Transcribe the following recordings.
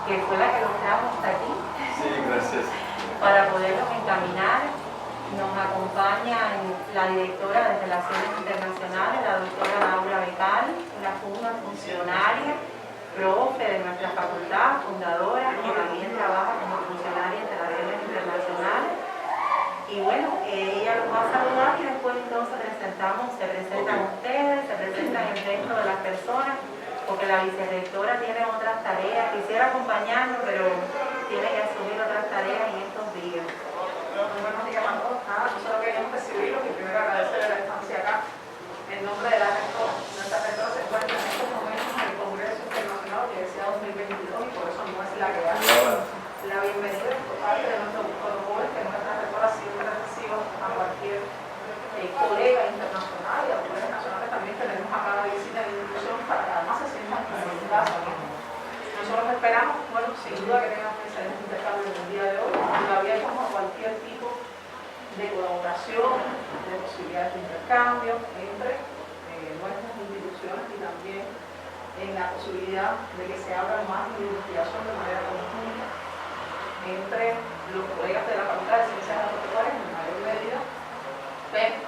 que fue la que nos trajo hasta aquí. Sí, gracias. Para poderlos encaminar, nos acompaña la directora de Relaciones Internacionales, la doctora Laura Becal, una funcionaria, profe de nuestra facultad, fundadora, que también trabaja como funcionaria de Relaciones Internacionales. Y bueno, ella los va a saludar y después entonces se presentan ustedes, se presentan el resto de las personas, porque la vicerrectora tiene otras tareas, quisiera acompañarnos, pero tiene que asumir otras tareas en estos días. Buenos días a todos. Nosotros queremos recibirlos y primero agradecerle la estancia acá. En nombre de la rectora, nuestra rectora se encuentra en estos momentos en el Congreso Internacional de Universidad 2022 y por eso no es la que da la bienvenida por parte de nuestros protocolo, que nuestra rectora siempre reciba a cualquier colega internacional y a los colegas nacionales también tenemos acá la visita de inclusión para que además se sientan como en casa. Nosotros esperamos, bueno, sin duda que tengan un excelente intercambio en el día de hoy y abiertos a cualquier tipo de colaboración, de posibilidades de intercambio entre nuestras instituciones y también en la posibilidad de que se abra más de investigación de manera conjunta entre los colegas de la Facultad de Ciencias Agropecuarias en mayor medida. Pero,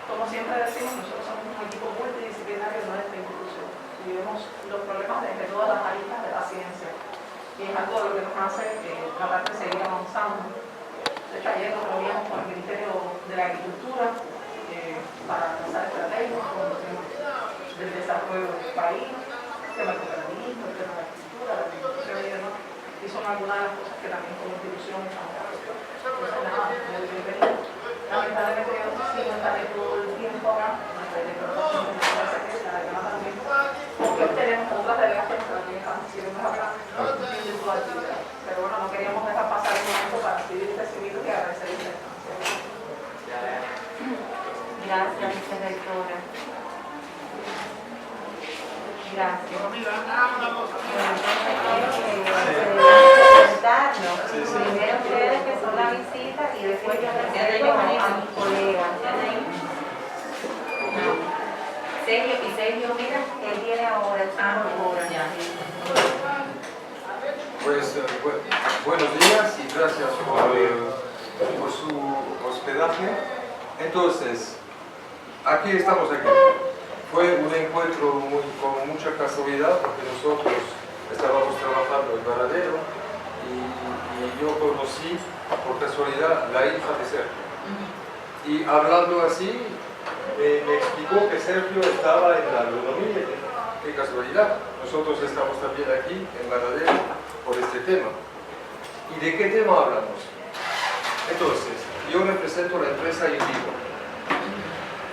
como siempre decimos, nosotros somos un equipo multidisciplinario de nuestra institución y vemos los problemas desde todas las aristas de la ciencia y es algo de lo que nos hace tratar de seguir avanzando. De hecho, ayer nos reuníamos con el Ministerio de la Agricultura para lanzar estrategias con el tema del desarrollo del país, el tema del cooperativismo, el tema de la agricultura, la agricultura y demás. Y son algunas de las cosas que también como institución estamos haciendo. Entonces, nada, muy bienvenido. Lamentablemente yo sigo estaré todo el tiempo acá, nuestra directora también, porque hoy tenemos otras delegaciones que también están sirviendo acá en su actividad. Pero bueno, no queríamos dejar pasar el momento para recibir recibidos y agradecer la estancia. Gracias, vicerrectora. Gracias. Presentarnos. Primero ustedes que son la visita y después yo presento a mis colegas. Sergio, mira, él viene ahora, Pues buenos días y gracias por su hospedaje. Entonces, aquí estamos aquí. Fue un encuentro con mucha casualidad porque nosotros estábamos trabajando en Varadero y yo conocí por casualidad la hija de Sergio. Y hablando así, me explicó que Sergio estaba en la agronomía. Qué casualidad. Nosotros estamos también aquí en Varadero por este tema. ¿Y de qué tema hablamos? Entonces, yo represento la empresa InVivo.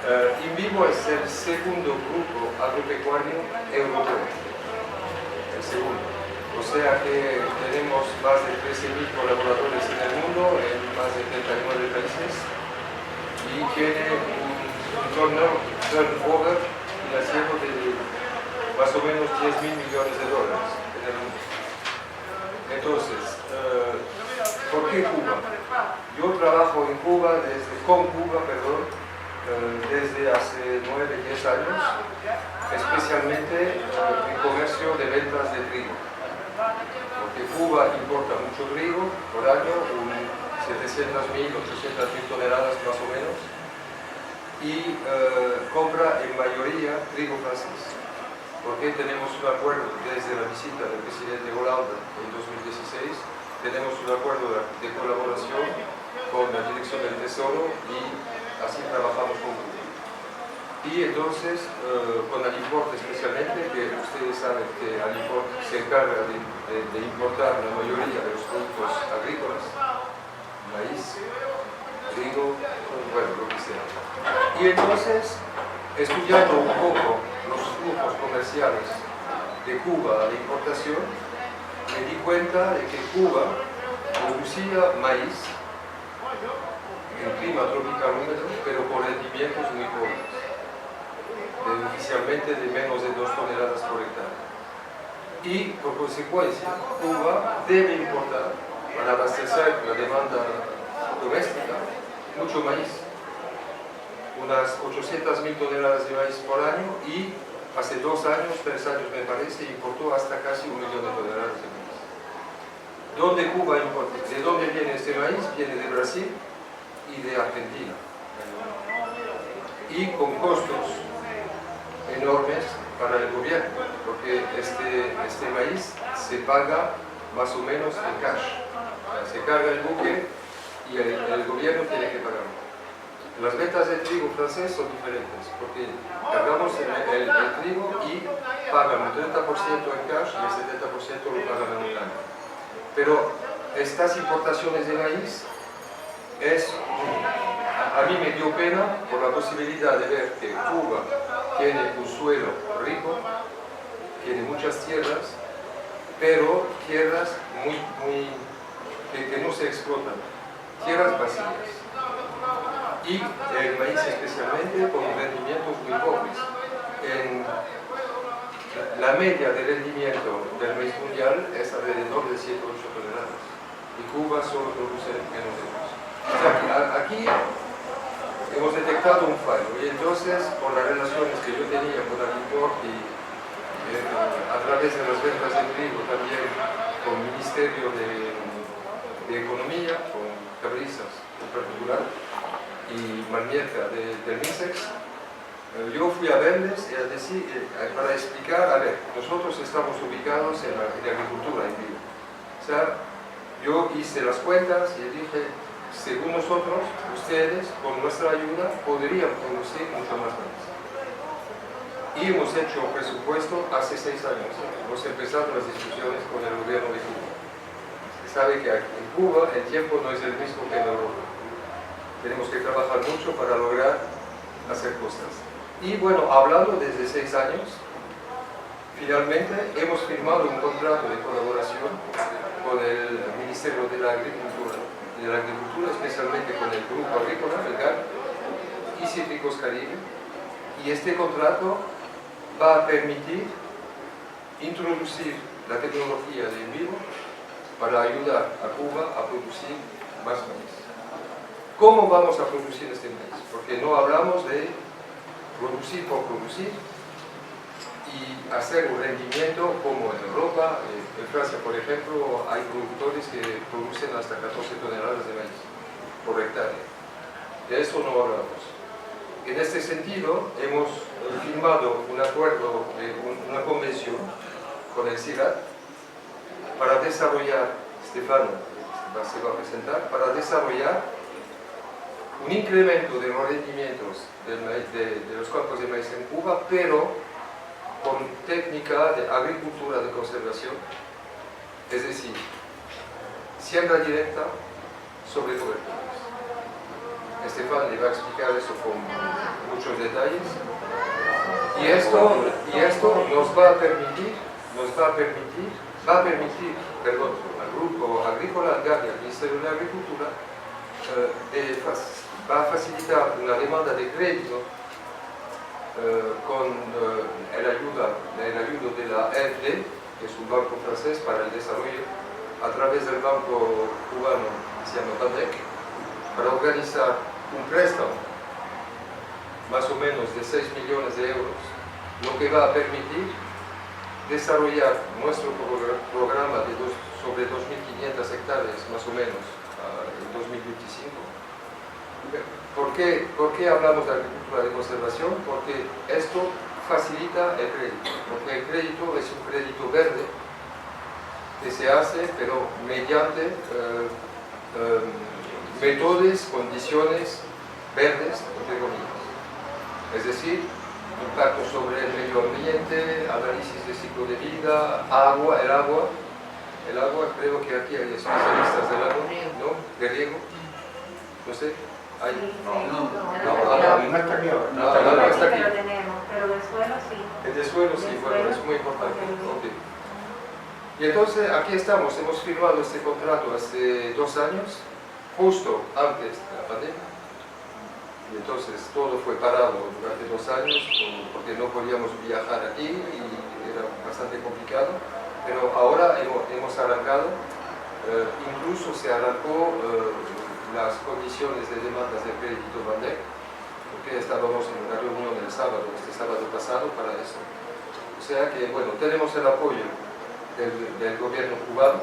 InVivo es el segundo grupo agropecuario europeo. El segundo. O sea que tenemos más de 13.000 colaboradores en el mundo, en más de 39 países, y tiene un turnover financiero de más o menos 10.000 millones de dólares en el mundo. Entonces, ¿por qué Cuba? Yo trabajo con Cuba, desde hace 9-10 años, especialmente en comercio de ventas de trigo. Porque Cuba importa mucho trigo por año, 700.000, 800.000 toneladas más o menos, y compra en mayoría trigo francés. Porque tenemos un acuerdo desde la visita del presidente Hollande en 2016, tenemos un acuerdo de colaboración con la Dirección del Tesoro y así trabajamos con Cuba. Y entonces, con Alimport especialmente, que ustedes saben que Alimport se encarga de importar la mayoría de los productos agrícolas, maíz, trigo, bueno, lo que sea. Y entonces, estudiando un poco los flujos comerciales de Cuba a la importación, me di cuenta de que Cuba producía maíz en clima tropical húmedo, pero con rendimientos muy pobres, oficialmente de menos de 2 toneladas por hectárea. Y por consecuencia, Cuba debe importar para abastecer la demanda doméstica mucho maíz, unas 800.000 toneladas de maíz por año, y hace 2 años, 3 años me parece, importó hasta casi 1 millón de toneladas de maíz. ¿Dónde Cuba importa? ¿De dónde viene este maíz? Viene de Brasil y de Argentina. Y con costos enormes para el gobierno, porque este maíz se paga más o menos en cash. Se carga el buque y el gobierno tiene que pagar. Las ventas de trigo francés son diferentes, porque cargamos el trigo y pagan un 30% en cash y el 70% lo pagan en un año. Pero estas importaciones de maíz a mí me dio pena por la posibilidad de ver que Cuba tiene un suelo rico, tiene muchas tierras, pero tierras que no se explotan, tierras vacías. Y el maíz especialmente con rendimientos muy pobres. La media de rendimiento del maíz mundial es alrededor de 7 o 8 toneladas. Y Cuba solo produce menos de 2. O sea, aquí hemos detectado un fallo. Y entonces, por las relaciones que yo tenía con Agricorp y a través de las ventas de trigo también con el Ministerio de Economía, con Cabrizas en particular, y Manierca del MISEX, yo fui a verles para explicar, a ver, nosotros estamos ubicados en agricultura en vivo. O sea, yo hice las cuentas y dije, según nosotros, ustedes, con nuestra ayuda, podrían producir mucho más maíz. Y hemos hecho un presupuesto hace 6 años. Hemos empezado las discusiones con el gobierno de Cuba. Se sabe que aquí en Cuba el tiempo no es el mismo que en Europa. Tenemos que trabajar mucho para lograr hacer cosas. Y bueno, hablando desde 6 años, finalmente hemos firmado un contrato de colaboración con el Ministerio de la Agricultura, especialmente con el Grupo Agrícola, el GAC, y Cítricos Caribe. Y este contrato va a permitir introducir la tecnología de en vivo para ayudar a Cuba a producir más maíz. ¿Cómo vamos a producir este maíz? Porque no hablamos de producir por producir y hacer un rendimiento como en Europa. En Francia, por ejemplo, hay productores que producen hasta 14 toneladas de maíz por hectárea. De eso no hablamos. En este sentido, hemos firmado un acuerdo, una convención con el CIRAD para desarrollar, Stefano se va a presentar, para desarrollar un incremento de los rendimientos de los campos de maíz en Cuba, pero con técnica de agricultura de conservación, es decir, siembra directa sobre coberturas. Estefan le va a explicar eso con muchos detalles. Y esto nos va a permitir al Grupo Agrícola, al GAC y al Ministerio de la Agricultura, va a facilitar una demanda de crédito con el ayudo de la AFD, que es un banco francés para el desarrollo, a través del banco cubano que se llama BADEC, para organizar un préstamo más o menos de 6 millones de euros, lo que va a permitir desarrollar nuestro programa sobre 2.500 hectáreas más o menos en 2025. ¿Por qué hablamos de agricultura de conservación? Porque esto facilita el crédito, porque el crédito es un crédito verde que se hace pero mediante métodos, condiciones verdes, entre comillas. Es decir, impacto sobre el medio ambiente, análisis de ciclo de vida, el agua, creo que aquí hay especialistas del agua, ¿no? De riego, no sé, ¿hay? No está aquí ahora. No está aquí. Lo tenemos, pero de suelo sí. El de suelo sí, bueno, es muy importante. Okay. Y entonces aquí estamos, hemos firmado este contrato hace 2 años, justo antes de la pandemia. Y entonces todo fue parado durante 2 años porque no podíamos viajar aquí y era bastante complicado. Pero ahora hemos arrancado, incluso se arrancó las condiciones de demandas de crédito BADEC, porque estábamos en una reunión este sábado pasado para eso. O sea que, bueno, tenemos el apoyo del gobierno cubano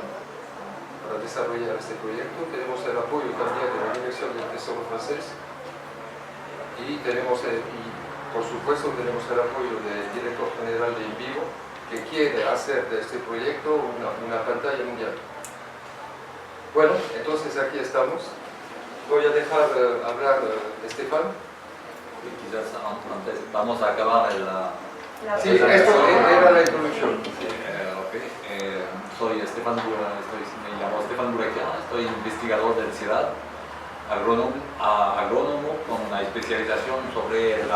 para desarrollar este proyecto. Tenemos el apoyo también de la Dirección del Tesoro francés y tenemos, por supuesto, tenemos el apoyo del director general de INVIVO, que quiere hacer de este proyecto una pantalla mundial. Bueno, entonces aquí estamos. Voy a dejar hablar a Estefan. Y quizás antes vamos a acabar Sí, esto era la introducción. Sí, soy Estefan me llamo Estefan Buraquian, estoy investigador del CIRAD, agrónomo con una especialización sobre el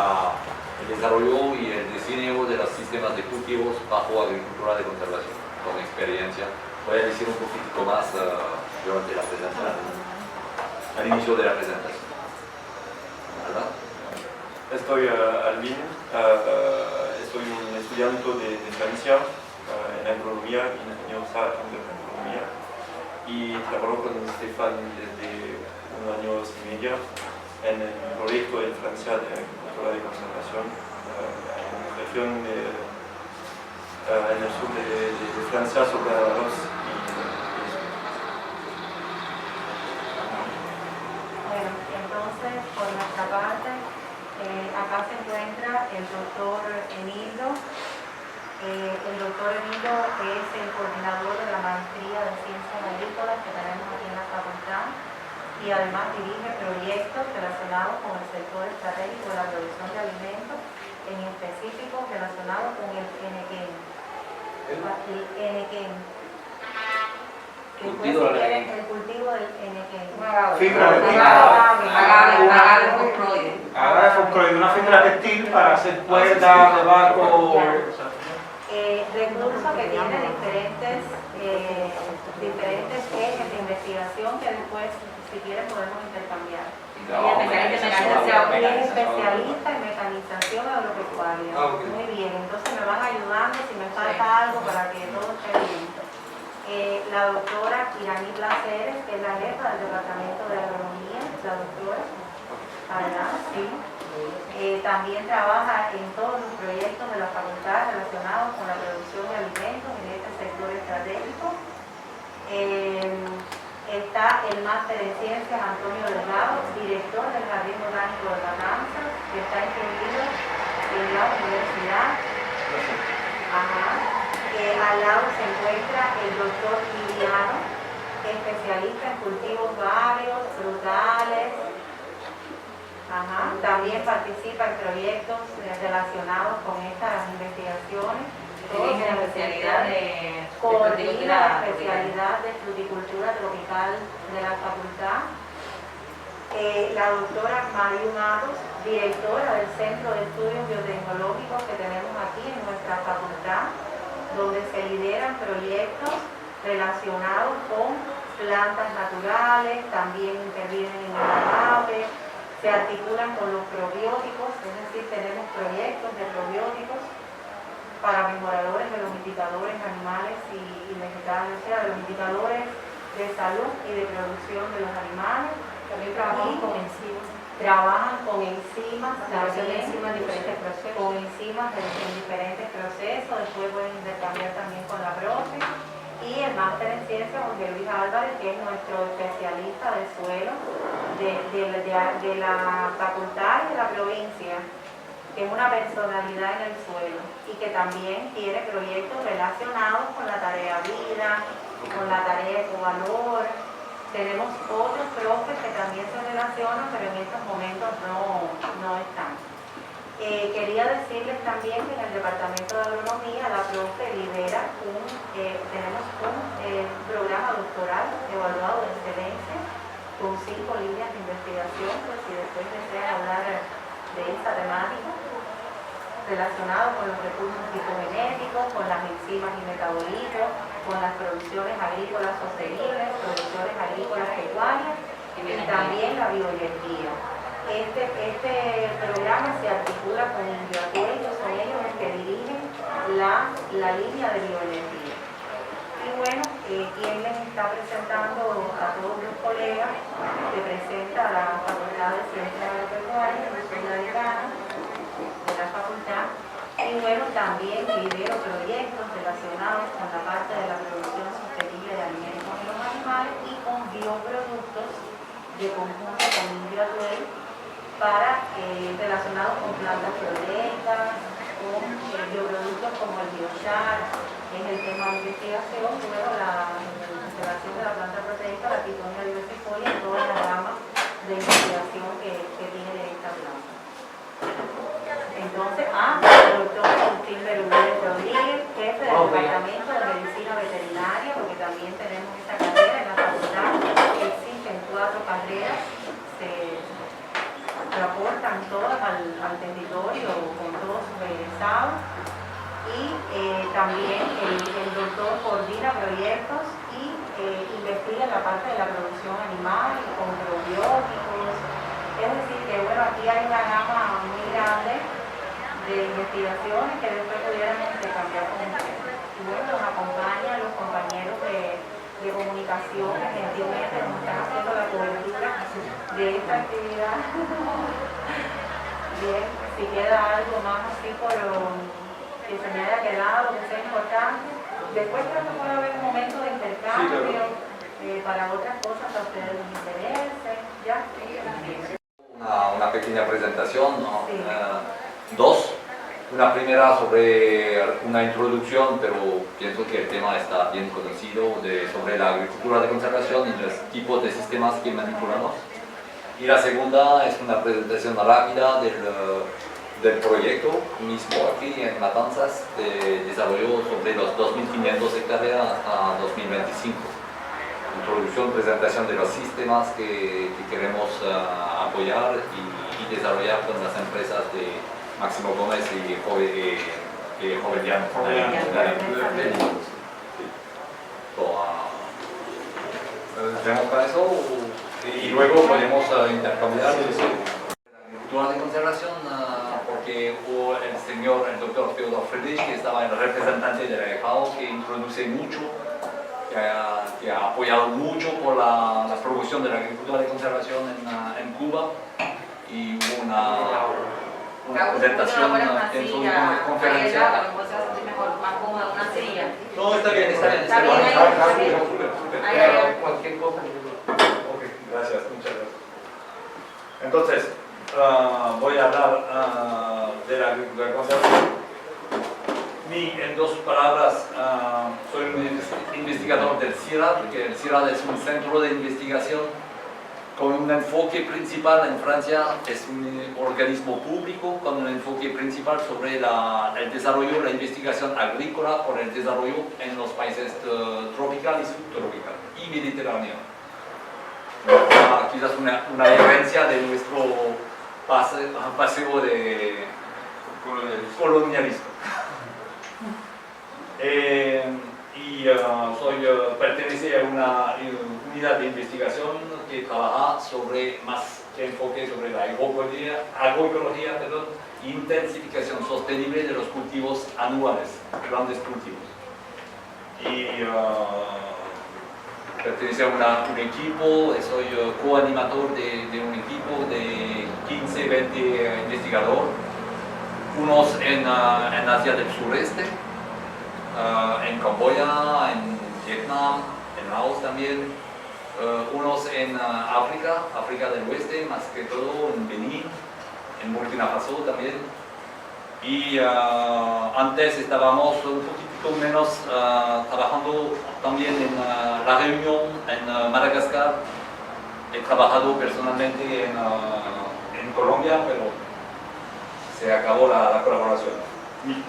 desarrollo y el diseño de los sistemas de cultivos bajo agricultura de conservación, con experiencia. Voy a decir un poquito más durante la presentación, al inicio de la presentación. ¿Verdad? Estoy Alvin, soy un estudiante de Francia en agronomía, ingeniero en agronomía, y trabajo con Stefan desde 1 año y medio en el proyecto en Francia de agricultura de conservación en una región en el sur de Francia sobre arroz y Bueno, entonces, por nuestra parte, acá se encuentra el doctor Emilio. El doctor Emilio es el coordinador de la maestría de ciencias agrícolas que tenemos aquí en la facultad y además dirige proyectos relacionados con el sector estratégico de la producción de alimentos, en específico relacionados con el NQN. El NQN. El cultivo del NQN. Agave foscroide, una fibra textil para hacer cuerdas de barco. Recursos que tiene diferentes ejes de investigación que después, si quieren, podemos intercambiar. Es especialista en mecanización agropecuaria. Muy bien, entonces me van ayudando si me falta algo para que todo esté bien. La doctora Irani Placeres, que es la jefa del Departamento de Agronomía, la doctora, ¿verdad? Sí. También trabaja en todos los proyectos de la facultad relacionados con la producción de alimentos en este sector estratégico. Está el máster en ciencias Antonio Delgado, director del Jardín Botánico de Matanzas, que está incluido en la universidad. Al lado se encuentra el doctor Liliano, especialista en cultivos varios, frutales. También participa en proyectos relacionados con estas investigaciones. Dirige la especialidad coordina la especialidad de fruticultura tropical de la facultad. La doctora Mariu Matos, directora del Centro de Estudios Biotecnológicos que tenemos aquí en nuestra facultad, donde se lideran proyectos relacionados con plantas naturales, también intervienen en el agave, se articulan con los probióticos, es decir, tenemos proyectos de probióticos para mejoradores de los indicadores animales y vegetales, o sea, de los indicadores de salud y de producción de los animales. También trabajamos con enzimas. Trabajan con enzimas, también en diferentes procesos. Con enzimas en diferentes procesos, después pueden intercambiar también con la profe. Y el máster en ciencias, Jorge Luis Álvarez, que es nuestro especialista de suelo de la facultad y de la provincia, que es una personalidad en el suelo y que también tiene proyectos relacionados con la tarea vida, con la tarea ecovalor. Tenemos otros profes que también se relacionan, pero en estos momentos no están. Quería decirles también que en el Departamento de Agronomía la profe lidera tenemos un programa doctoral evaluado de excelencia con 5 líneas de investigación, pues si después desean hablar de esa temática relacionado con los recursos fitogenéticos, con las enzimas y metabolitos, con las producciones agrícolas sostenibles, producciones agrícolas pecuarias y también la bioenergía. Este programa se articula con Indioacuel, que son ellos los que dirigen la línea de bioenergía. Y bueno, quien les está presentando a todos los colegas, que presenta la Facultad de Ciencias Agropecuarias, yo soy la decana de la facultad, y bueno, también lidero proyectos relacionados con la parte de la producción sostenible de alimentos en los animales de conjunto con Ingratuel relacionados con plantas proteicas, con bioproductos como el biochar, que es el tema de investigación, luego la integración de la planta proteica, la Pitonia diversifolia y toda la gama de investigación que tiene de esta planta. Entonces, el doctor Agustín Berúdez Rodríguez, jefe del Departamento de Medicina Veterinaria, porque también tenemos esta carrera en la facultad, existen 4 carreras, se aportan todas al territorio con todos sus egresados, y también el doctor coordina proyectos y investiga en la parte de la producción animal con probióticos. Es decir, que bueno, aquí hay una gama muy grande de investigaciones que después pudiéramos intercambiar con ustedes. Y bueno, nos acompañan los compañeros de comunicación que gentilmente nos están haciendo la cobertura de esta actividad. Bien, si queda algo más así por que se me haya quedado, que sea importante. Después creo que puede haber un momento de intercambio para otras cosas que a ustedes les interese. ¿Ya? Una pequeña presentación, ¿no? Sí. Dos. Una primera sobre una introducción, pero pienso que el tema está bien conocido, sobre la agricultura de conservación y los tipos de sistemas que manipulamos. Y la segunda es una presentación rápida del proyecto mismo aquí en Matanzas de desarrollo sobre los 2.500 hectáreas hasta 2025. Introducción, presentación de los sistemas que queremos apoyar y desarrollar con las empresas de Máximo Gómez y Jovellanos. ¿Tenemos para eso? Y luego podemos intercambiar. Agricultura de conservación, porque el doctor Theodor Friedrich, que estaba el representante de la FAO, que introduce mucho, que ha apoyado mucho por la promoción de la agricultura de conservación en Cuba, y hubo una presentación en su conferencia. No, está bien, está bien. Cualquier cosa. Ok, gracias, muchas gracias. Entonces, voy a hablar de la agricultura de conservación. En 2 palabras, soy un investigador del CIRAD, que el CIRAD es un centro de investigación con un enfoque principal en Francia, es un organismo público con un enfoque principal sobre el desarrollo, la investigación agrícola por el desarrollo en los países tropical y subtropical y mediterráneo. Quizás una herencia de nuestro paseo de colonialismo. Pertenece a una unidad de investigación que trabaja más enfoque sobre la agroecología, e intensificación sostenible de los cultivos anuales, grandes cultivos. Y pertenece a un equipo, soy coanimador de un equipo de 15, 20 investigadores, unos en Asia del Sureste, en Camboya, en Vietnam, en Laos también, unos en África del Oeste, más que todo en Benín, en Burkina Faso también. Y antes estábamos un poquito menos trabajando también en La Reunión, en Madagascar. He trabajado personalmente en Colombia, pero se acabó la colaboración.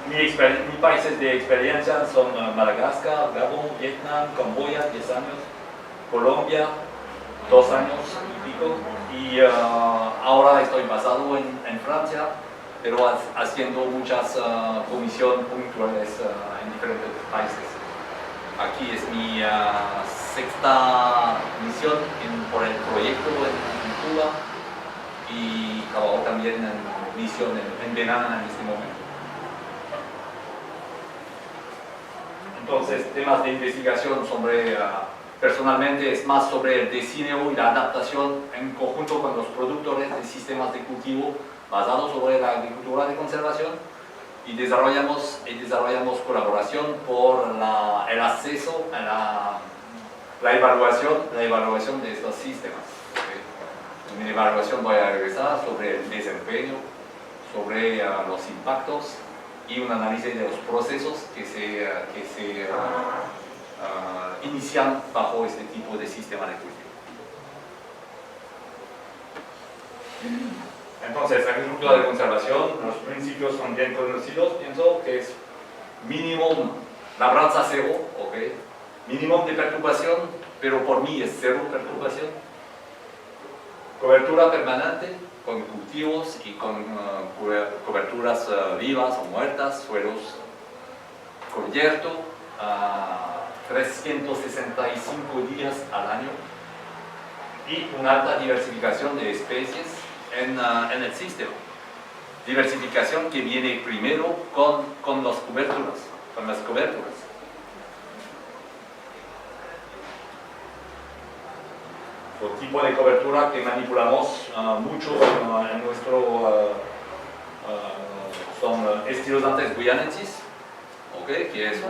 Mis países de experiencia son Madagascar, Gabón, Vietnam, Camboya, 10 años, Colombia, 2 años y pico, y ahora estoy basado en Francia, pero haciendo muchas comisiones puntuales en diferentes países. Aquí es mi 6ª misión por el proyecto en Cuba, y trabajo también en misión en Benin en este momento. Entonces, temas de investigación personalmente es más sobre el diseño y la adaptación en conjunto con los productores de sistemas de cultivo basados sobre la agricultura de conservación, y desarrollamos colaboración por el acceso a la evaluación de estos sistemas. ¿Okay? En mi evaluación voy a regresar sobre el desempeño, sobre los impactos y un análisis de los procesos que se inician bajo este tipo de sistema de cultivo. Entonces, agricultura de conservación, los principios son bien conocidos, pienso que es mínimo labranza cero, ¿ok? Mínimo de perturbación, pero por mí es cero perturbación. Cobertura permanente con cultivos y con coberturas vivas o muertas, suelos cubiertos a 365 días al año y una alta diversificación de especies en el sistema. Diversificación que viene primero con las coberturas. El tipo de cobertura que manipulamos mucho en nuestro son Stylosantes guyanensis, ¿okay? Que es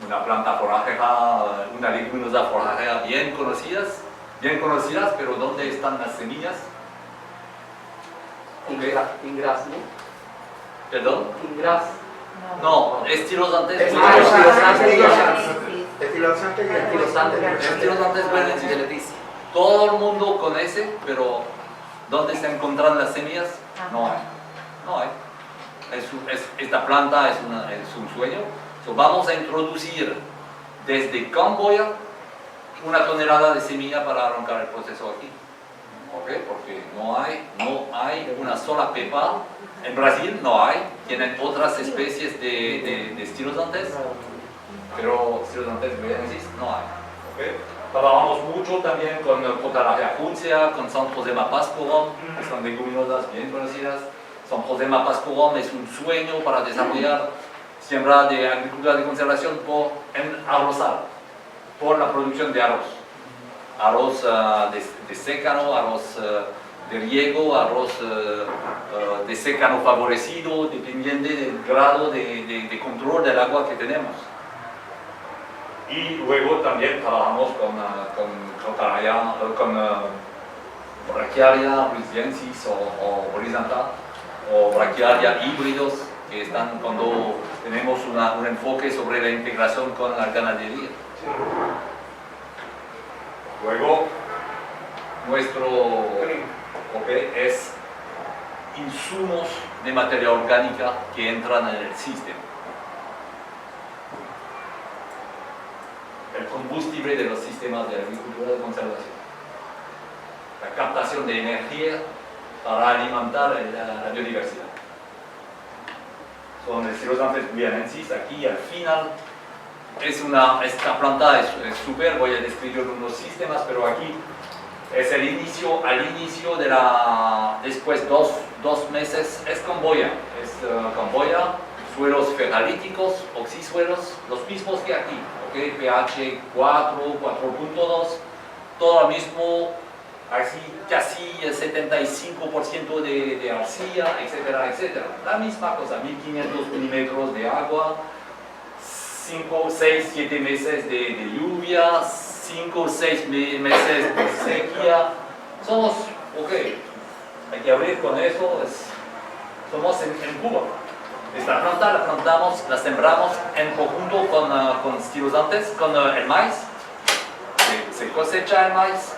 una planta forrajera, una leguminosa forrajera bien conocidas, pero ¿dónde están las semillas? Okay. Ingras, ¿no? ¿Perdón? Ingras. No, Stylosantes Stylosantes guyanensis. Todo el mundo conoce, pero ¿dónde se encuentran las semillas? No hay. Esta planta es un sueño. Vamos a introducir desde Camboya 1 tonelada de semilla para arrancar el proceso aquí. ¿Okay? Porque no hay una sola pepa. En Brasil no hay. Tienen otras especies de Stylosantes, pero Stylosantes guyanensis no hay. ¿Okay? Trabajamos mucho también con Cotarajea juncea, con San Josema pascorum, que son leguminosas bien conocidas. San Josema pascorum es un sueño para desarrollar siembra de agricultura de conservación en arrozal, por la producción de arroz. Arroz de secano, arroz de riego, arroz de secano favorecido, dependiendo del grado de control del agua que tenemos. Y luego también trabajamos con Brachiaria brasiliensis o horizontal, o Brachiaria híbridos, que están cuando tenemos un enfoque sobre la integración con la ganadería. Luego, nuestro es insumos de materia orgánica que entran en el sistema. El combustible de los sistemas de agricultura de conservación. La captación de energía para alimentar la biodiversidad. Son Stylosantes guyanensis. Aquí al final esta planta es súper, voy a describir unos sistemas, pero aquí es al inicio de después dos meses, es Camboya, suelos ferralíticos, oxisuelos, los mismos que aquí, ¿okay? pH 4, 4.2, todo lo mismo, así casi el 75% de arcilla, etcétera, etcétera. La misma cosa, 1500 milímetros de agua, 5, 6, 7 meses de lluvia, 5, 6 meses de sequía. Somos, hay que abrir con eso, somos en Cuba. Esta planta la plantamos, la sembramos en conjunto con Stylosantes, con el maíz. Se cosecha el maíz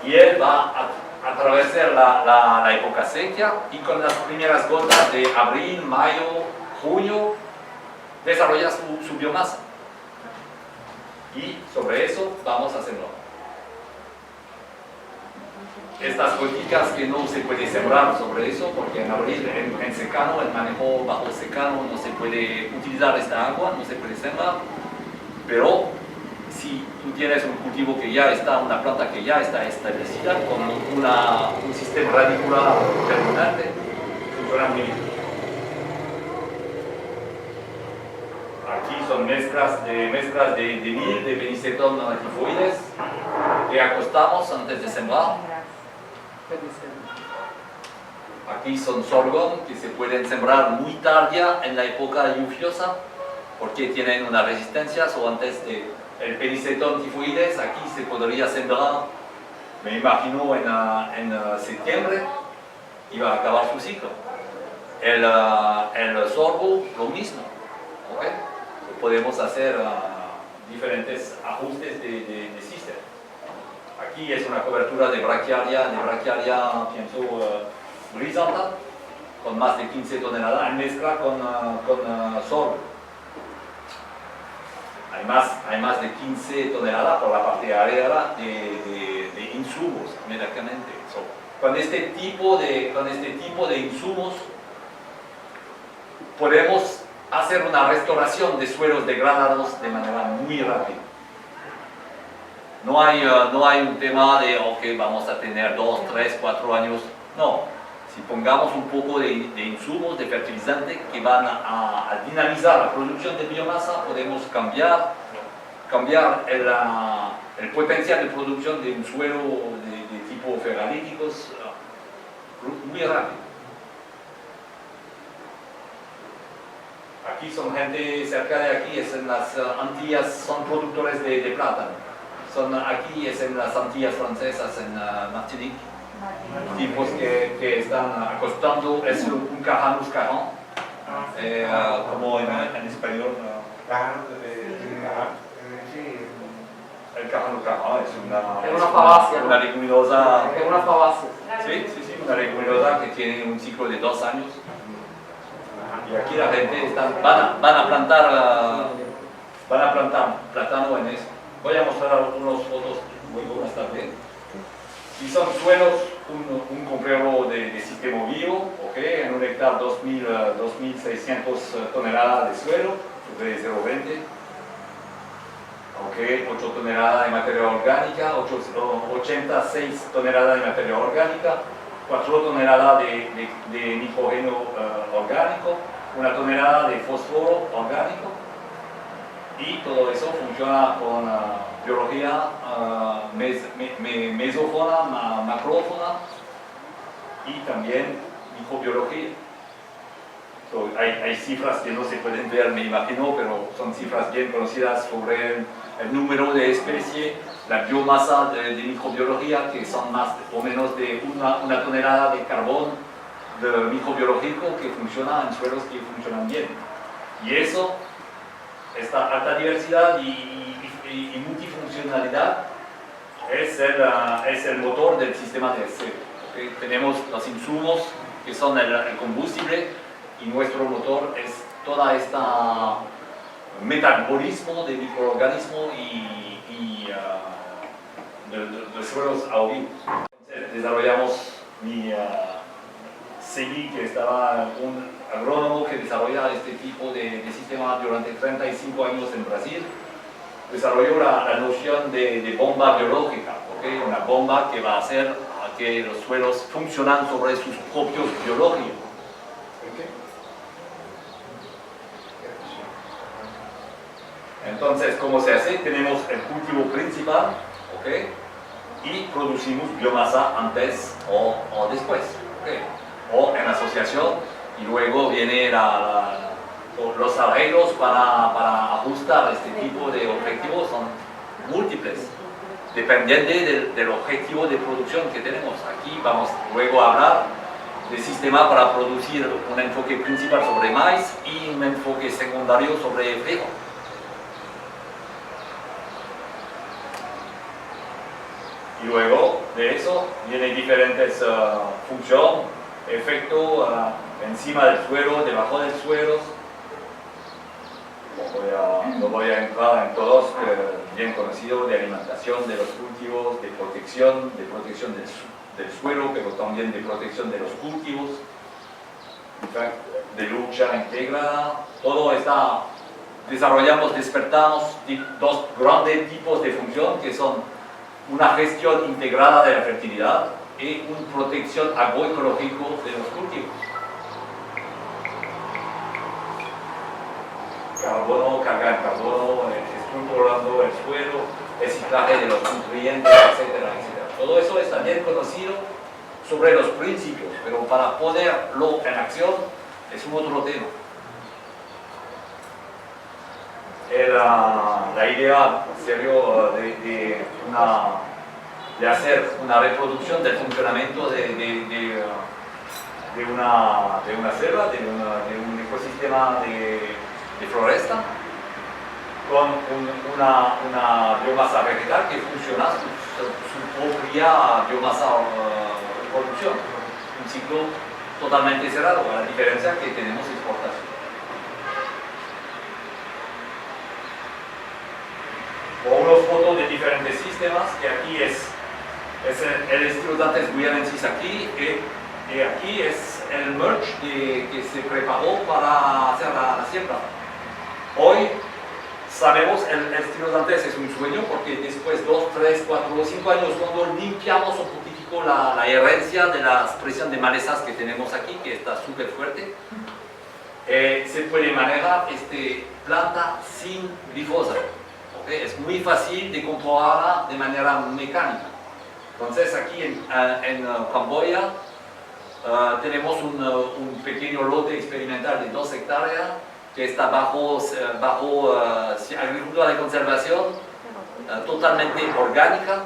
y él va a atravesar la época sequía, y con las primeras gotas de abril, mayo, junio, desarrolla su biomasa. Y sobre eso vamos a sembrar. Estas goticas que no se puede sembrar sobre eso, porque en abril, en secano, el manejo bajo secano, no se puede utilizar esta agua, no se puede sembrar. Pero si tú tienes un cultivo que ya está, una planta que ya está establecida, con un sistema radicular permanente, funciona muy bien. Aquí son mezclas de miel, de Penicetum tifoides, que acostamos antes de sembrar. Aquí son sorghum que se pueden sembrar muy tardía en la época lluviosa, porque tienen una resistencia, o antes del Penicetum tifoides, aquí se podría sembrar Me imagino en septiembre iba a acabar su ciclo. El sorgo, lo mismo. ¿Okay? Podemos hacer diferentes ajustes de sistema. Aquí es una cobertura de braquiaria pienso, gris alta, con más de 15 toneladas en mezcla con sorgo. Hay más de 15 toneladas por la parte aérea de insumos, medicamente. Con este tipo de insumos podemos hacer una restauración de suelos degradados de manera muy rápida. No hay un tema de, ok, vamos a tener 2, 3, 4 años. No, si pongamos un poco de insumos, de fertilizantes que van a dinamizar la producción de biomasa, podemos cambiar el potencial de producción de un suelo de tipo fergalíticos muy rápido. Aquí son gente cerca de aquí, es en las Antillas, son productores de plátano. Aquí es en las Antillas francesas, en Martinique. Tipos que están acostando, es un cajanus cajan, como en español. El cajanus cajan es una fabácea, una leguminosa. Es una fabácea. Sí, una leguminosa que tiene un ciclo de 2 años. Y aquí la gente van a plantar plátano en eso. Voy a mostrar unas fotos luego más tarde. Y son suelos, un complejo de sistema vivo, ¿okay? En un hectárea 2.600 toneladas de suelo, sobre 0,20. Okay, 8 toneladas de materia orgánica, 86 toneladas de materia orgánica, 4 toneladas de nitrógeno orgánico, 1 tonelada de fósforo orgánico, y todo eso funciona con biología mesófona, macrófona y también microbiología. Hay cifras que no se pueden ver, me imagino, pero son cifras bien conocidas sobre el número de especies, la biomasa de microbiología, que son más o menos de una tonelada de carbón microbiológico que funciona en suelos que funcionan bien. Y eso, esta alta diversidad y multifuncionalidad es el motor del sistema de SEO. ¿Okay? Tenemos los insumos que son el combustible, y nuestro motor es toda esta metabolismo de microorganismos y de suelos audivos. Desarrollamos seguí que estaba un agrónomo que desarrolla este tipo de sistema durante 35 años en Brasil. Desarrolló la noción de bomba biológica, ¿okay? Una bomba que va a hacer que los suelos funcionan sobre sus propios biológicos. Entonces, ¿cómo se hace? Tenemos el cultivo principal, ¿okay? Y producimos biomasa antes o después, ¿okay? O en asociación, y luego vienen los arreglos para ajustar este tipo de objetivos, son múltiples, dependiendo del objetivo de producción que tenemos. Aquí vamos luego a hablar de sistema para producir un enfoque principal sobre maíz y un enfoque secundario sobre frijol. Y luego de eso vienen diferentes funciones, efectos encima del suelo, debajo del suelo. No voy a entrar en todos, bien conocidos, de alimentación de los cultivos, de protección del suelo, pero también de protección de los cultivos, de lucha integrada. Todo está, despertamos 2 grandes tipos de función que son una gestión integrada de la fertilidad y una protección agroecológica de los cultivos. Carga en carbono, estructurando el suelo, reciclaje de los nutrientes, etcétera, etcétera. Todo eso está bien conocido sobre los principios, pero para ponerlo en acción es un otro tema. La idea serio de hacer una reproducción del funcionamiento de una selva, de un ecosistema de floresta, con una biomasa vegetal que funciona su propia biomasa de producción. Un ciclo totalmente cerrado, a la diferencia que tenemos exportación. O unas fotos de diferentes sistemas, que aquí es el Stylodantes guyanensis aquí, y aquí es el mulch que se preparó para hacer la siembra. Hoy sabemos el Stylodantes es un sueño porque después 2, 3, 4, 5 años, cuando limpiamos un poquitico la herencia de la expresión de malezas que tenemos aquí, que está súper fuerte, se puede manejar esta planta sin glifosato. ¿Okay? Es muy fácil de controlarla de manera mecánica. Entonces aquí en Camboya tenemos un pequeño lote experimental de 2 hectáreas que está bajo agricultura de conservación totalmente orgánica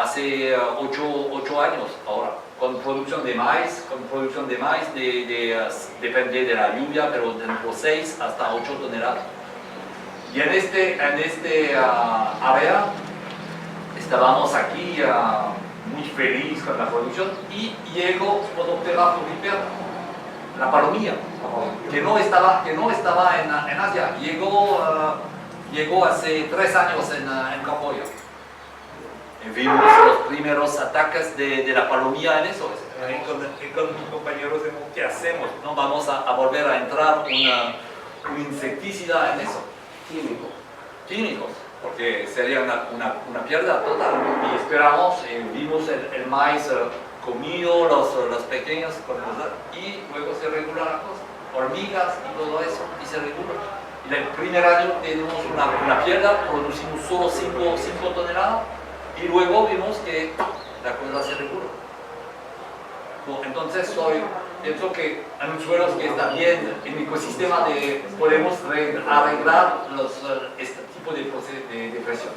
hace 8 años ahora, con producción de maíz, depende de la lluvia, pero de 6 hasta 8 toneladas. Y en este área estábamos aquí muy felices con la producción y llegó Spodoptera floripera, la palomilla, que no estaba en Asia, llegó hace 3 años en Camboya. Y vimos los primeros ataques de la palomilla en eso. Y con mis compañeros decimos, ¿qué hacemos? No vamos a volver a entrar un insecticida en eso. Químicos, porque sería una pérdida total. Y esperamos, vimos el maíz comido, los pequeños, y luego se regula la cosa. Hormigas y todo eso, y se regula. Y el primer año tenemos una pérdida, producimos solo 5 toneladas, y luego vimos que la cosa se regula. Entonces pienso que hay un suelo que está bien en el ecosistema podemos arreglar este tipo de presión.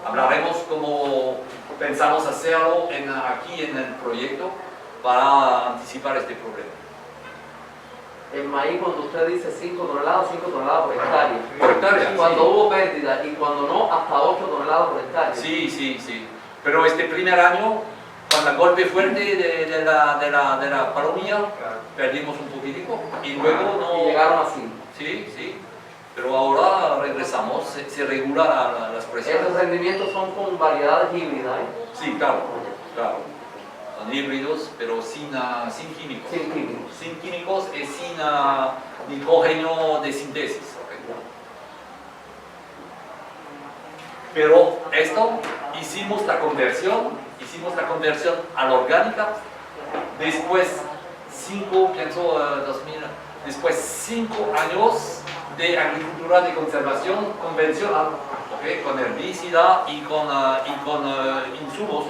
Hablaremos cómo pensamos hacerlo aquí en el proyecto para anticipar este problema. El maíz, cuando usted dice 5 toneladas por hectárea. Por hectárea, cuando sí. hubo pérdida y cuando no, hasta 8 toneladas por hectárea. Sí. Pero este primer año, con el golpe fuerte de la palomilla, perdimos un poquitico y luego no... Y llegaron así. Sí. Pero ahora regresamos, se regula las presiones. Esos rendimientos son con variedades híbridas, ¿eh? Sí, claro. Son híbridos, pero sin químicos. Sin químicos y sin nitrógeno de síntesis. Okay. Pero esto, hicimos la conversión a la orgánica, después 5 años de agricultura de conservación convencional, ¿okay? Con herbicida y con insumos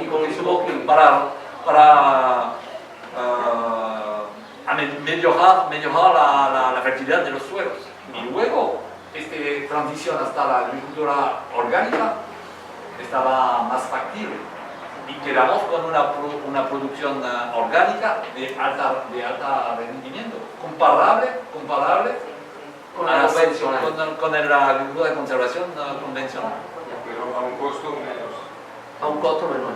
para mejorar la fertilidad de los suelos. Y luego, esta transición hasta la agricultura orgánica estaba más factible. Y quedamos con una producción orgánica de alta rendimiento, comparable con la convencional. Con la agricultura de conservación convencional. Pero a un costo menos. A un costo menor.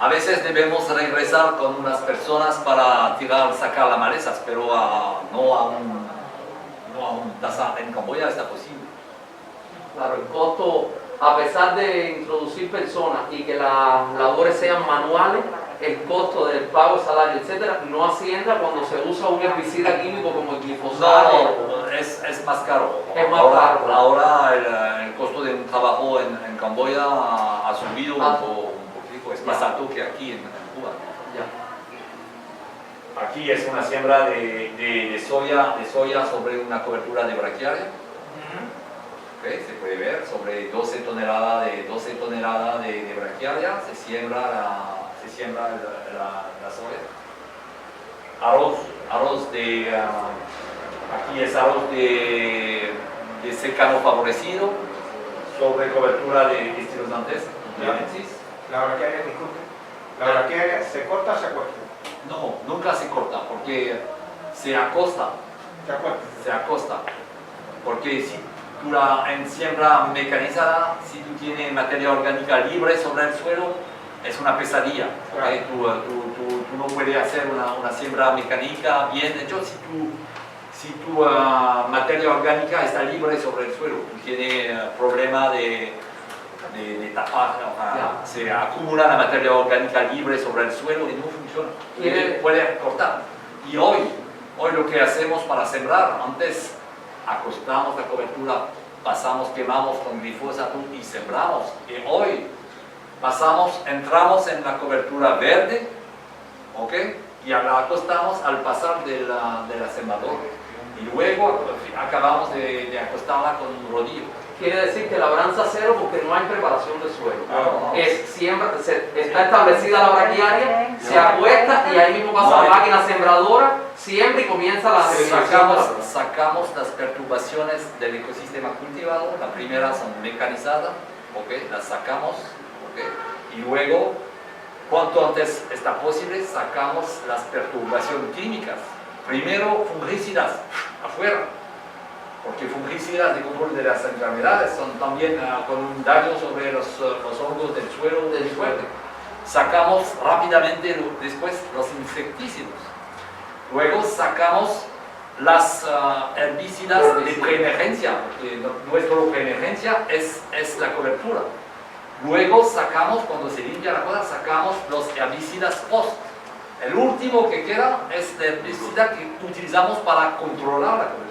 A veces debemos regresar con unas personas para sacar las malezas, pero no a un tasa. En Camboya está posible. Claro, el costo, a pesar de introducir personas y que las labores sean manuales, el costo del pago, el salario, etcétera, no ascienda cuando se usa un herbicida químico como el glifosato. No, es más caro. Es más caro. Ahora el costo de un trabajo en Camboya ha subido un poquito, es más alto que aquí en Cuba. Ya. Aquí es una siembra de soya sobre una cobertura de braquiaria. Okay, se puede ver, sobre 12 toneladas de braquiaria se siembra la soya. Arroz aquí es arroz de secano favorecido sobre cobertura de Stylodantes guyanensis. La braquiaria, disculpe. La braquiaria se corta o se acuesta. No, nunca se corta porque se acosta. Se acuesta. Se acosta. Porque si tú en siembra mecanizada, si tú tienes materia orgánica libre sobre el suelo, es una pesadilla. ¿Okay? Tú no puedes hacer una siembra mecánica bien hecho si tu materia orgánica está libre sobre el suelo. Tú tienes problema de tapar, se acumula la materia orgánica libre sobre el suelo y no funciona. Puede cortar. Y hoy lo que hacemos para sembrar, antes acostamos la cobertura, quemamos con glifosato y sembramos. Y hoy entramos en la cobertura verde, ¿ok? Y la acostamos al pasar de la sembradora. Y luego acabamos de acostarla con un rodillo. Quiere decir que labranza cero porque no hay preparación de suelo. No. Está establecida la braquiaria, se acuesta y ahí mismo pasa la máquina sembradora, siembra y comienza la Sacamos las perturbaciones del ecosistema cultivado. La primera son mecanizadas, ¿ok? Las sacamos, ¿ok? Y luego, cuanto antes está posible, sacamos las perturbaciones químicas. Primero, fungicidas, afuera. Porque fungicidas de control de las enfermedades son también con un daño sobre los hongos del suelo del fuerte. Sacamos rápidamente después los insecticidas. Luego sacamos las herbicidas de preemergencia, porque nuestra preemergencia es la cobertura. Luego sacamos, cuando se limpia la cosa, sacamos los herbicidas post. El último que queda es la herbicida que utilizamos para controlar la cobertura.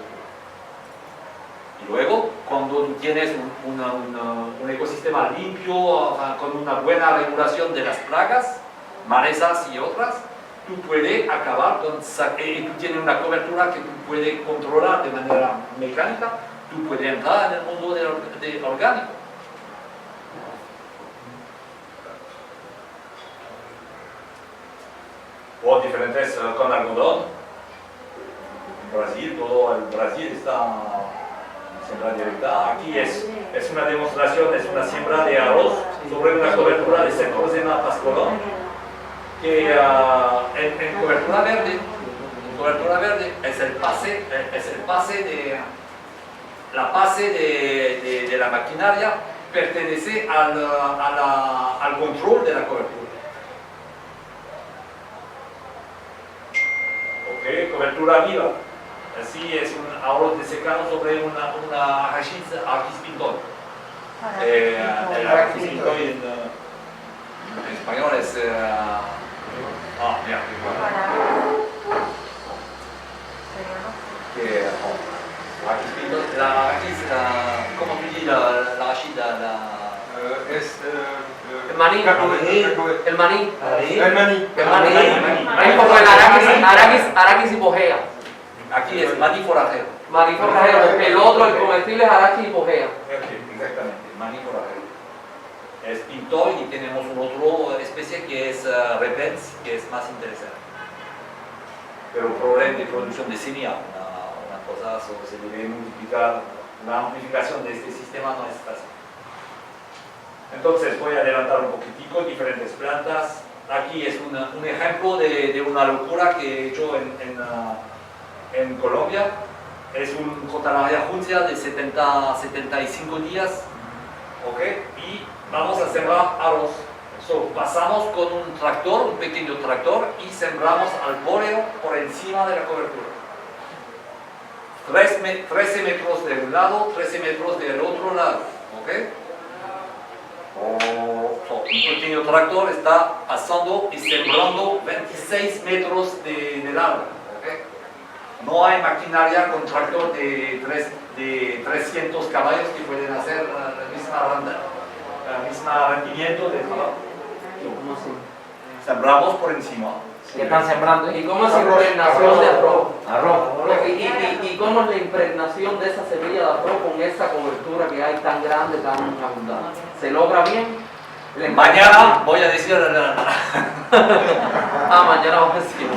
Y luego, cuando tú tienes un ecosistema limpio, con una buena regulación de las plagas, malezas y otras, tú puedes acabar con, y tú tienes una cobertura que tú puedes controlar de manera mecánica, tú puedes entrar en el mundo de orgánico. O diferentes con algodón. En Brasil, todo el Brasil está siembra directa. Aquí es una demostración, es una siembra de arroz sobre una cobertura de Cercospora pascolón, que en cobertura verde es el pase de la maquinaria, pertenece al control de la cobertura. Okay, cobertura viva. Así es un arroz de secano sobre una arachis pintón. El arachis pintón en español es... mira, arachis pintón, la arachis, ¿cómo se dice la arachis? Es el maní. el maní. Arachis hipogea. Aquí es maní forajero. Maní forajero, el otro, el comestible es arachis hipogea. Exactamente, maní forajero. Es pintón y tenemos una otra especie que es repens, que es más interesante. Pero el problema de producción de semilla, una cosa, se debe multiplicar, la amplificación de este sistema no es fácil. Entonces voy a adelantar un poquitico diferentes plantas. Aquí es un ejemplo de una locura que he hecho en Colombia. Es un Jotalaria juncia de 75 días, ¿ok? Y vamos a sembrar arroz. Pasamos con un tractor, un pequeño tractor, y sembramos arbóreo por encima de la cobertura. 13 metros de un lado, 13 metros del otro lado, ¿ok? Un pequeño tractor está pasando y sembrando 26 metros de largo. ¿Okay? No hay maquinaria con tractor de 300 caballos que pueden hacer el mismo rendimiento de trabajo. ¿Cómo así? Sembramos por encima. ¿Qué están sembrando? ¿Y cómo es la impregnación de arroz? Arroz. ¿Y cómo es la impregnación de esa semilla de arroz con esa cobertura que hay tan grande, tan abundante? ¿Se logra bien? Mañana voy a decir... mañana vamos a decir.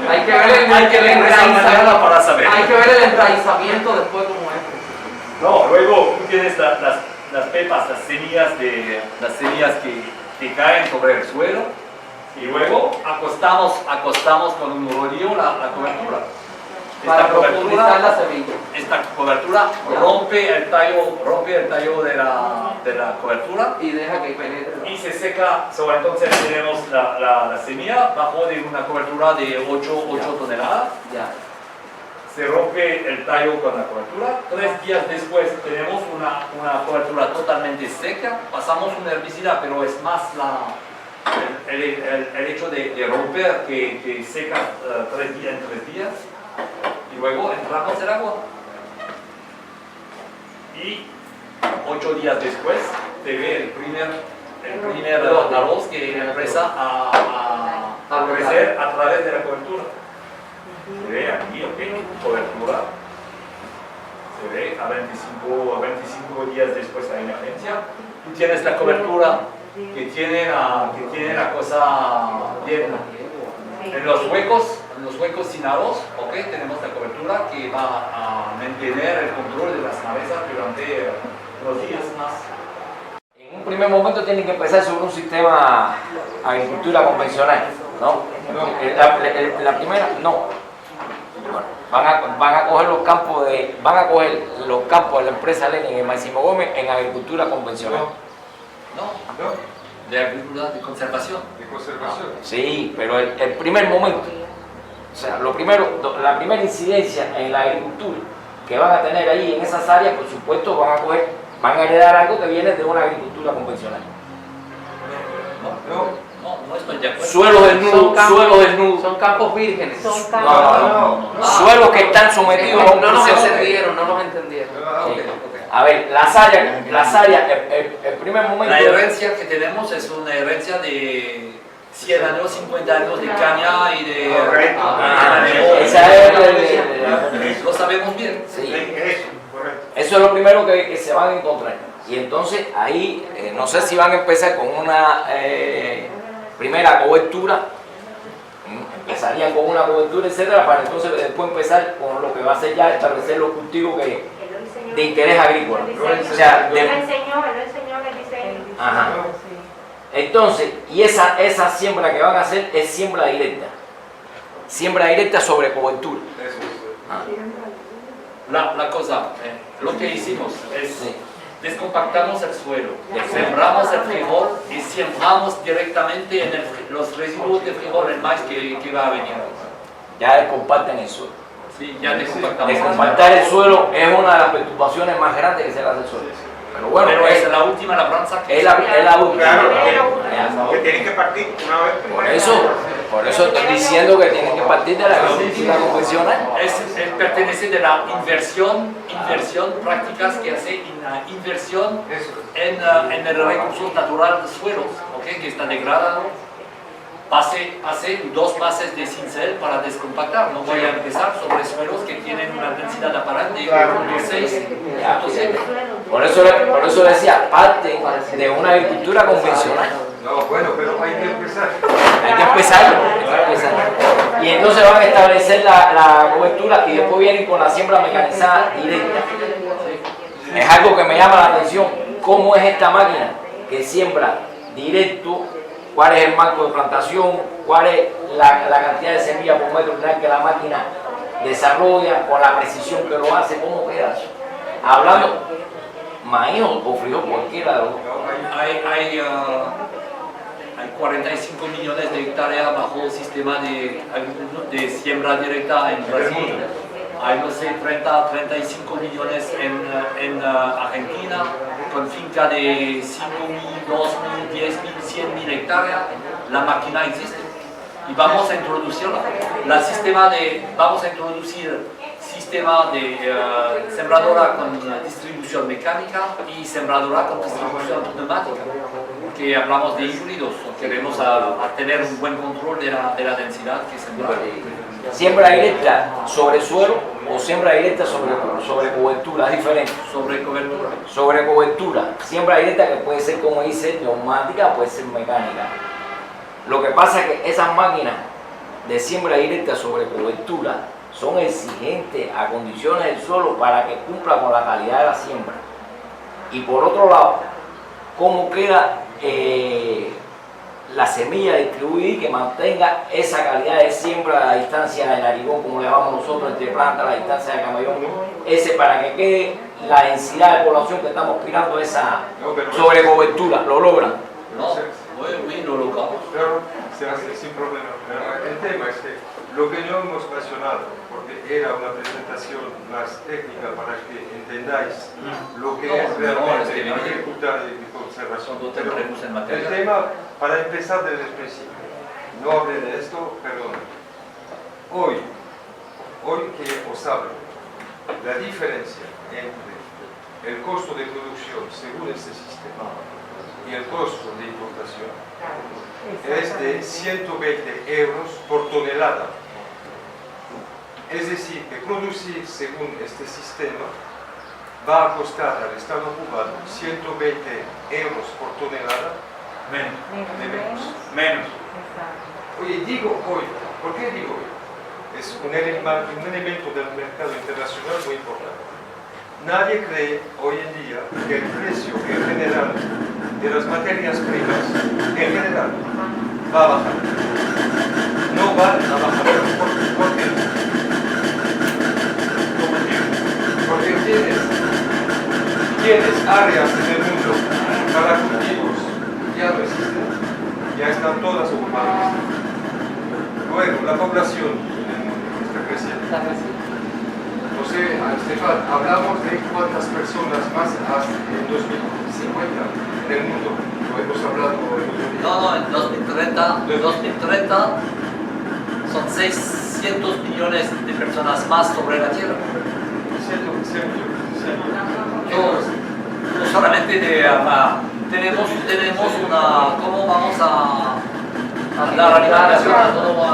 Hay que ver el mañana para saber. Hay que ver el enraizamiento después como es. No, luego tú tienes las las pepas, las semillas que caen sobre el suelo y luego acostamos con un rodillo la cobertura. Para profundizar la semilla. Esta cobertura rompe el tallo de la cobertura Y deja que penetre. y se seca. Entonces tenemos la semilla bajo de una cobertura de 8 toneladas. Ya. Se rompe el tallo con la cobertura. 3 días después tenemos una cobertura totalmente seca. Pasamos un herbicida, pero es más el hecho de romper que seca en 3 días. Y luego entramos el agua. Y 8 días después se ve el primer arroz que empieza a crecer a través de la cobertura. Se ve aquí, cobertura. Se ve a 25 días después de la emergencia. Tú tienes la cobertura que tiene la cosa bien. En los huecos sin arroz, tenemos la cobertura que va a mantener el control de las cabezas durante los días más. En un primer momento tienen que empezar sobre un sistema de agricultura convencional, ¿no? La primera, no. Bueno, van a coger los campos de la empresa Lenin en Máximo Gómez en agricultura convencional. No. De agricultura de conservación. Sí, pero el primer momento, o sea, la primera incidencia en la agricultura que van a tener ahí en esas áreas, por supuesto, van a heredar algo que viene de una agricultura convencional. No estoy de acuerdo. Suelo desnudo. Son campos vírgenes. Son campos. Suelos que están sometidos a un No nos proceso. entendieron. Sí. A ver, las áreas, el primer momento. La herencia que tenemos es una herencia de 100 años, 50 años de caña y de... Esa es lo sabemos bien. sí. Eso es lo primero que se van a encontrar. Y entonces ahí, no sé si van a empezar con una primera cobertura, empezarían con una cobertura, etcétera, para entonces después empezar con lo que va a ser ya establecer los cultivos de interés agrícola. O sea, Él lo enseñó el diseño. Ajá. Entonces, y esa siembra que van a hacer es siembra directa. Siembra directa sobre cobertura. La cosa, lo que hicimos es Sí. descompactamos el suelo, sembramos el frijol y sembramos directamente en los residuos de frijol, el maíz que va a venir. Ya descompactan el suelo. Sí, ya descompactamos. Descompactar el suelo es una de las perturbaciones más grandes que se le hace al suelo. Pero bueno, Pero es la última labranza que es la última. Claro, que tienen que partir una vez. Por eso estoy diciendo que tienen que partir de la agricultura convencional. es pertenece de la inversión prácticas que hace una inversión en el recurso natural de suelos, que está degradado. Hace 2 pases de cincel para descompactar. No voy a empezar sobre suelos que tienen una densidad aparente de 1.6, 1.7. Por eso decía, parte de una agricultura convencional. No, bueno, pero hay que empezar. Hay que empezar. Y entonces van a establecer la cobertura y después vienen con la siembra mecanizada directa. Es algo que me llama la atención, cómo es esta máquina que siembra directo, cuál es el marco de plantación, cuál es la cantidad de semillas por metro lineal que la máquina desarrolla, con la precisión que lo hace, cómo queda eso. Hablando, maíz o frijol, cualquiera de los dos. Hay 45 millones de hectáreas bajo sistema de siembra directa en Brasil. Hay, no sé, 35 millones en Argentina, con finca de 5.000, 2.000, 10.000, 100.000 hectáreas. La máquina existe y vamos a introducirla. Vamos a introducir sistema de sembradora con distribución mecánica y sembradora con distribución pneumática, que hablamos de híbridos, queremos tener un buen control de la densidad que sembra. Siembra directa sobre suelo o siembra directa sobre cobertura, es diferente. Sobre cobertura. Sobre cobertura, siembra directa que puede ser, como dice, neumática, puede ser mecánica. Lo que pasa es que esas máquinas de siembra directa sobre cobertura son exigentes a condiciones del suelo para que cumpla con la calidad de la siembra. Y por otro lado, cómo queda la semilla distribuida y que mantenga esa calidad de siembra a la distancia del arigón, como le llamamos nosotros, entre plantas, la distancia de camellón, ese para que quede la densidad de población que estamos aspirando a esa sobrecobertura. ¿Lo logran? No, muy no lo logramos. Claro, se hace sin problema. Pero el tema es que lo que no hemos mencionado, porque era una presentación más técnica para que entendáis lo que es realmente agricultura y conservación. Pero el tema, para empezar desde el principio, no hablé de esto, perdón. Hoy que os hablo, la diferencia entre el costo de producción según este sistema y el costo de importación es de 120 euros por tonelada. Es decir, que producir según este sistema va a costar al Estado cubano 120 euros por tonelada menos. Oye, digo hoy, ¿por qué digo hoy? Es un elemento del mercado internacional muy importante. Nadie cree hoy en día que el precio en general de las materias primas, en general, va a bajar. No van a bajar. ¿Por qué? Porque tienes áreas en el mundo para cultivos ya no existen, ya están todas ocupadas. Luego, la población en el mundo está creciendo. José, Estefan, hablamos de cuántas personas más en 2050 en el mundo. Lo hemos hablado hoy. No, en 2030 son 600 millones de personas más sobre la Tierra. 100 millones. No solamente tenemos una, ¿cómo vamos a dar alimentación a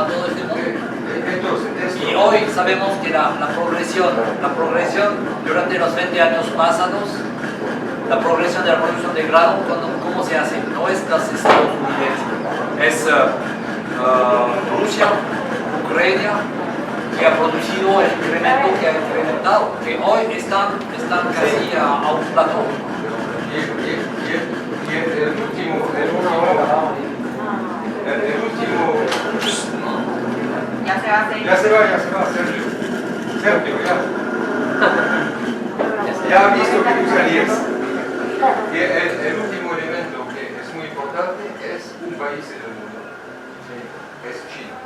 todo este mundo? Y hoy sabemos que la progresión durante los 20 años pasados, la progresión de la producción de grano, ¿cómo se hace? No es los Estados Unidos, es Rusia, Ucrania, que ha producido el incremento que ha incrementado, que hoy están casi a un plató. Y el último, Ya se va a seguir. ya se va, Sergio, ya. Ya ha visto que tú salías. Y el último elemento que es muy importante es un país en el mundo. Es China.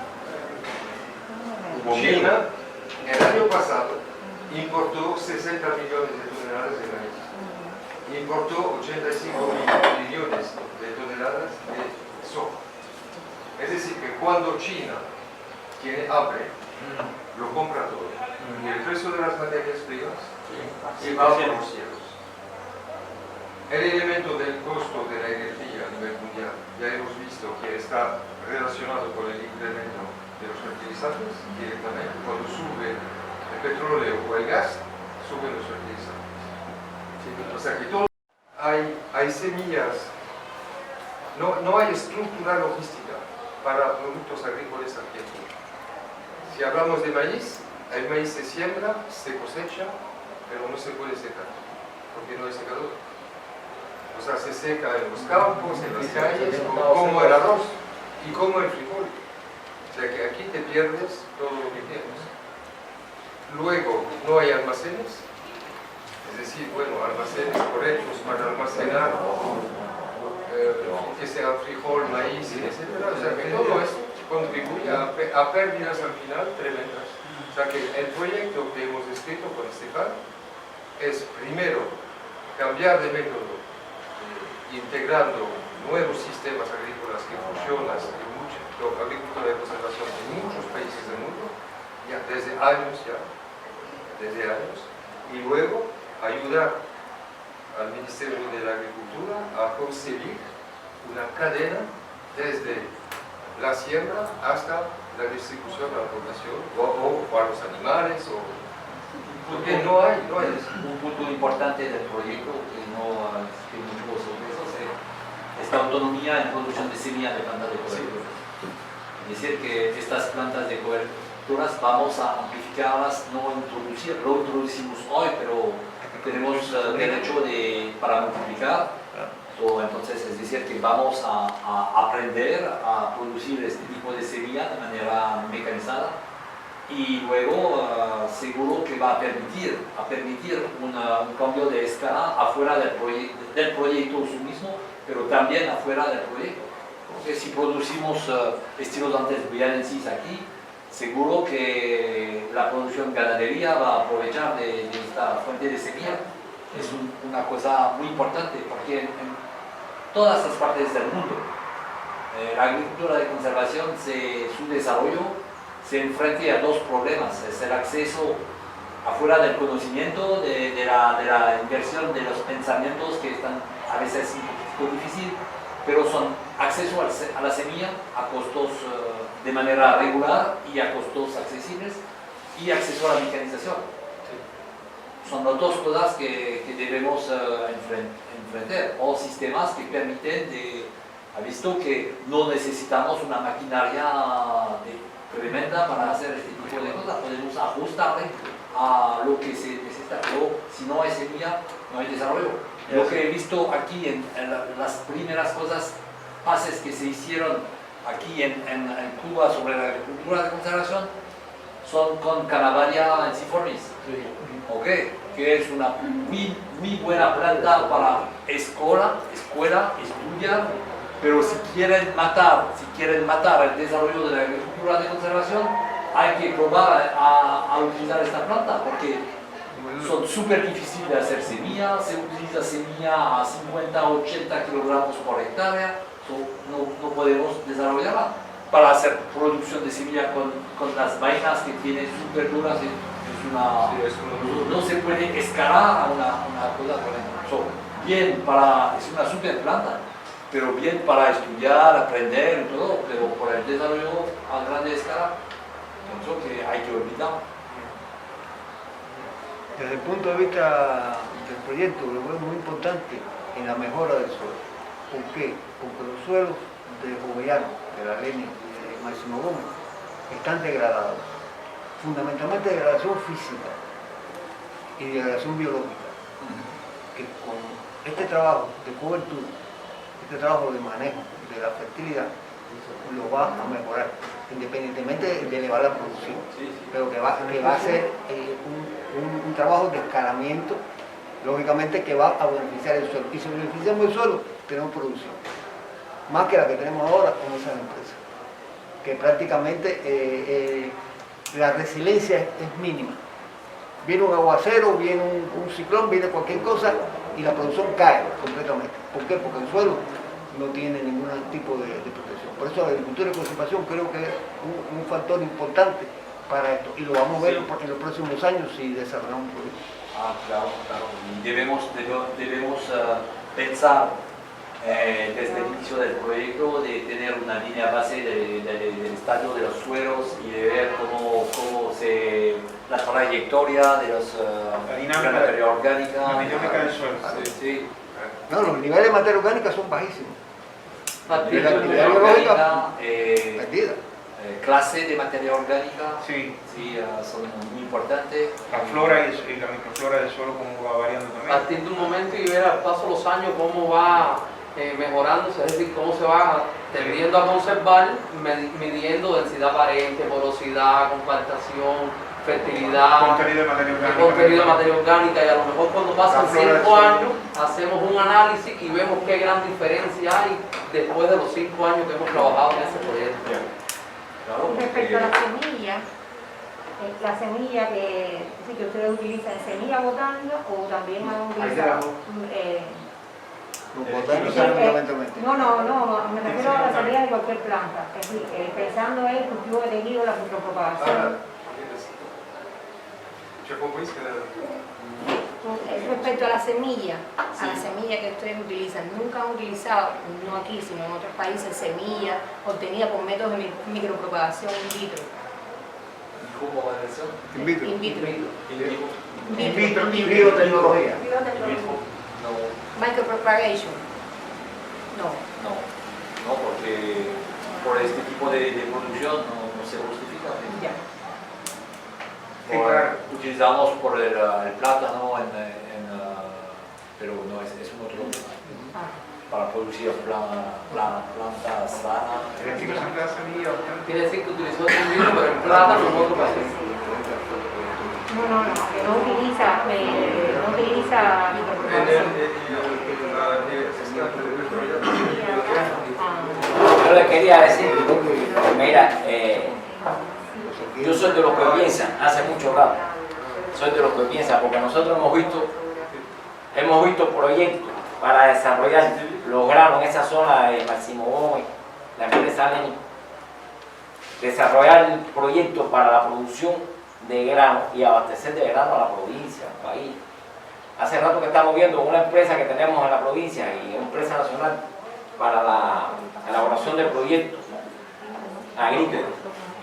China, el año pasado, importó 60 millones de toneladas de maíz. Importó 85 millones de toneladas de soja. Es decir, que cuando China tiene hambre, lo compra todo. Y el precio de las materias primas se va por los cielos. El elemento del costo de la energía a nivel mundial, ya hemos visto que está relacionado con el incremento de los fertilizantes directamente. Cuando sube el petróleo o el gas, suben los fertilizantes. O sea que todo hay semillas, no hay estructura logística para productos agrícolas argentinos. Si hablamos de maíz, el maíz se siembra, se cosecha, pero no se puede secar, porque no hay secador. O sea, se seca en los campos, en las calles, como el arroz y como el frijol. O sea que aquí te pierdes todo lo que tienes. Luego, no hay almacenes, es decir, bueno, almacenes correctos para almacenar, que sea frijol, maíz, etc. O sea que todo esto contribuye a pérdidas al final tremendas. O sea que el proyecto que hemos escrito con Estefan es primero cambiar de método, integrando nuevos sistemas agrícolas que funcionan en agricultura de conservación en muchos países del mundo, ya desde años, y luego ayudar al Ministerio de la Agricultura a concebir una cadena desde la siembra hasta la distribución a la población o a los animales, porque no hay un punto importante del proyecto que no existe mucho sobre eso es la autonomía en producción de semillas de plantas de cobertura. Es decir, que estas plantas de coberturas vamos a amplificarlas, no introducir, lo introducimos hoy, pero tenemos derecho para multiplicar. Entonces, es decir, que vamos a aprender a producir este tipo de semilla de manera mecanizada y luego seguro que va a permitir un cambio de escala afuera del proyecto en sí mismo, pero también afuera del proyecto. Porque si producimos estilos antes vianensis aquí, seguro que la producción ganadería va a aprovechar de esta fuente de semilla. Es una cosa muy importante porque en todas las partes del mundo la agricultura de conservación, su desarrollo se enfrenta a dos problemas: es el acceso afuera del conocimiento, de la inversión de los pensamientos que están a veces un poco difícil, pero son acceso a la semilla a costos de manera regular y a costos accesibles, y acceso a la mecanización. Son las dos cosas que debemos enfrentar, o sistemas que permiten ha visto que no necesitamos una maquinaria tremenda para hacer este tipo de cosas, podemos ajustarle a lo que se necesita, pero si no hay semilla, no hay desarrollo. Lo que he visto aquí en las primeras pases que se hicieron aquí en Cuba sobre la agricultura de conservación son con Canavaria ensiformis, okay, que es una muy buena planta para escuela, estudiar, pero si quieren matar el desarrollo de la agricultura de conservación, hay que probar a utilizar esta planta, porque son súper difíciles de hacer semilla, se utiliza semilla a 50-80 kilogramos por hectárea, no podemos desarrollarla. Para hacer producción de semilla con las vainas que tienen súper duras, no se puede escalar a una cosa por ejemplo. Es una súper planta, pero bien para estudiar, aprender y todo, pero por el desarrollo a grande escala, pienso que hay que olvidar. Desde el punto de vista del proyecto, lo veo muy importante en la mejora del suelo. ¿Por qué? Porque los suelos de Jovellanos, de la Lenin y de Máximo Gómez están degradados. Fundamentalmente degradación física y degradación biológica. Que con este trabajo de cobertura, este trabajo de manejo de la fertilidad, lo va a mejorar, independientemente de elevar la producción, pero que va a ser un trabajo de escalamiento, lógicamente, que va a beneficiar el suelo. Y si beneficiamos el suelo, tenemos producción, más que la que tenemos ahora con esas empresas, que prácticamente la resiliencia es mínima. Viene un aguacero, viene un ciclón, viene cualquier cosa y la producción cae completamente. ¿Por qué? Porque el suelo no tiene ningún tipo de protección. Por eso la agricultura de conservación creo que es un factor importante para esto, y lo vamos a ver en los próximos años si desarrollamos un proyecto. Claro. Y debemos pensar desde el inicio del proyecto de tener una línea base del estadio de los suelos y de ver cómo la trayectoria de la materia orgánica. La dinámica del suelo. Sí. No, los niveles de materia orgánica son bajísimos. La actividad biológica, Perdida. clase de materia orgánica, Sí. Son muy importantes. La flora y la microflora del suelo, cómo va variando también. Partir de un momento y ver al paso de los años cómo va mejorándose, es decir, cómo se va tendiendo a conservar, midiendo densidad aparente, porosidad, compactación, fertilidad, Contenido de materia orgánica. contenido de materia orgánica, y a lo mejor cuando pasan La flora del 5 suelo. años hacemos un análisis y vemos qué gran diferencia hay después de los 5 años que hemos trabajado en ese proyecto. Claro, Respecto a la semilla que ustedes utilizan, ¿semilla botánica o también han utilizado? Los botánicos fundamentalmente. No, me refiero a la semilla de cualquier planta. Es decir, pensando en el cultivo de tejido, la micropropagación. Respecto a la semilla que ustedes utilizan, nunca han utilizado, no aquí, sino en otros países, semilla obtenida por métodos de micropropagación in vitro. ¿Cómo va a decir? In vitro. In vitro. In vitro. Y biotecnología. No. Micropropagation. No. No, porque por este tipo de producción no se justifica. Ya. Sí, claro. Utilizamos por el plátano en pero no es un otro para producir plantas raras. Quiere decir que utilizó otro vino, pero en plátano en otro país. No, que no utiliza Yo le quería decir, mira, yo soy de los que piensan, hace mucho rato, soy de los que piensan, porque nosotros hemos visto proyectos para desarrollar los granos en esa zona de Máximo Gómez, la empresa Lenin, desarrollar proyectos para la producción de grano y abastecer de grano a la provincia, al país. Hace rato que estamos viendo una empresa que tenemos en la provincia y una empresa nacional para la elaboración de proyectos agrícolas.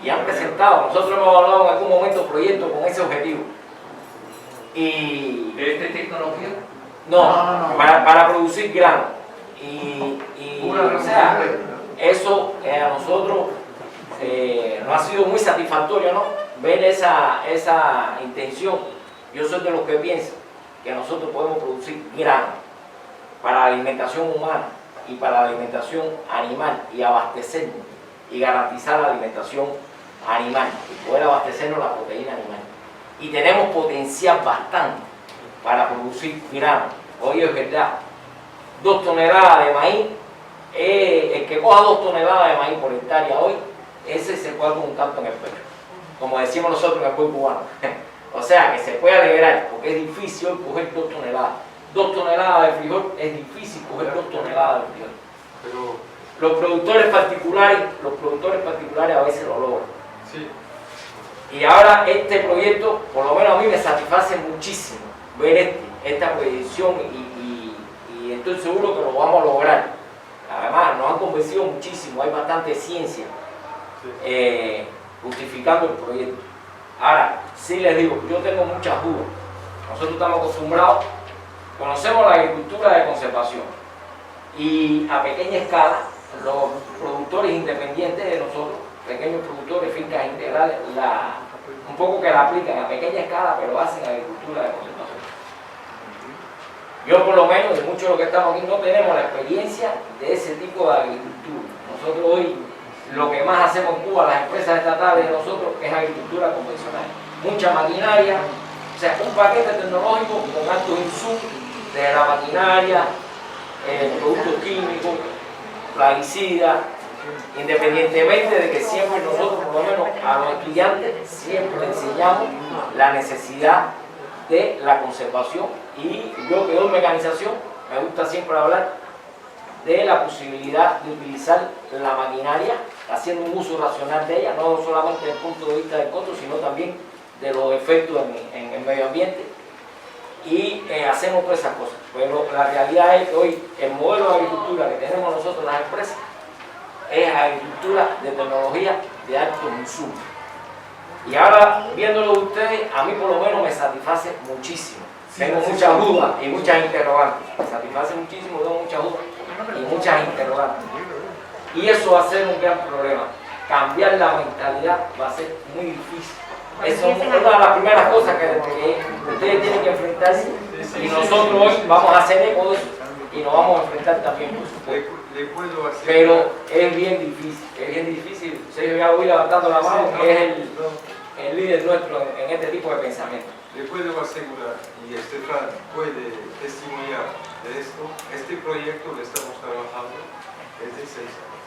Y han presentado, nosotros hemos hablado en algún momento proyectos con ese objetivo. Y ¿De esta tecnología? no. Para producir grano. Y o sea, eso a nosotros nos ha sido muy satisfactorio, ¿no? Ver esa intención. Yo soy de los que piensan que nosotros podemos producir grano para la alimentación humana y para la alimentación animal y abastecernos y garantizar la alimentación animal y poder abastecernos la proteína animal. Y tenemos potencial bastante para producir grano. Hoy es verdad, 2 toneladas de maíz, el que coja 2 toneladas de maíz por hectárea hoy, ese se cuelga un canto en el pecho, como decimos nosotros en el pueblo cubano. O sea, que se puede alegrar, porque es difícil hoy coger 2 toneladas. 2 toneladas de frijol, es difícil coger 2 toneladas de frijol. Pero Los productores particulares a veces lo logran. sí, Y ahora este proyecto, por lo menos a mí me satisface muchísimo ver esta proyección y estoy seguro que lo vamos a lograr. Además, nos han convencido muchísimo, hay bastante ciencia justificando el proyecto. Ahora, sí les digo, yo tengo muchas dudas. Nosotros estamos acostumbrados, conocemos la agricultura de conservación y a pequeña escala, los productores independientes de nosotros, pequeños productores, fincas integrales, un poco que la aplican a pequeña escala, pero hacen agricultura de conservación. Yo por lo menos, y muchos de los que estamos aquí, no tenemos la experiencia de ese tipo de agricultura. Nosotros hoy, lo que más hacemos en Cuba, las empresas estatales de nosotros, es agricultura convencional. Mucha maquinaria, o sea, un paquete tecnológico con altos insumos de la maquinaria, productos químicos, plaguicidas, independientemente de que siempre nosotros, por lo menos a los estudiantes, siempre les enseñamos la necesidad de la conservación. Y yo que doy mecanización, me gusta siempre hablar de la posibilidad de utilizar la maquinaria, haciendo un uso racional de ella, no solamente desde el punto de vista del costo, sino también de los efectos en el medio ambiente. Y hacemos todas esas cosas. Pero la realidad es que hoy el modelo de agricultura que tenemos nosotros en las empresas es agricultura de tecnología de altos insumos. Y ahora, viéndolo de ustedes, a mí por lo menos me satisface muchísimo. Tengo muchas dudas y muchas interrogantes. Me satisface muchísimo, tengo muchas dudas y muchas interrogantes. Y eso va a ser un gran problema. Cambiar la mentalidad va a ser muy difícil. Eso es una de las primeras cosas que ustedes tienen que enfrentarse y nosotros hoy vamos a hacer eco de eso y nos vamos a enfrentar también, por supuesto. Pero es bien difícil. Sergio ya voy levantando la mano, que es el líder nuestro en este tipo de pensamiento. le puedo asegurar, y Estefan puede testimoniar de esto, este proyecto lo estamos trabajando desde 6 años.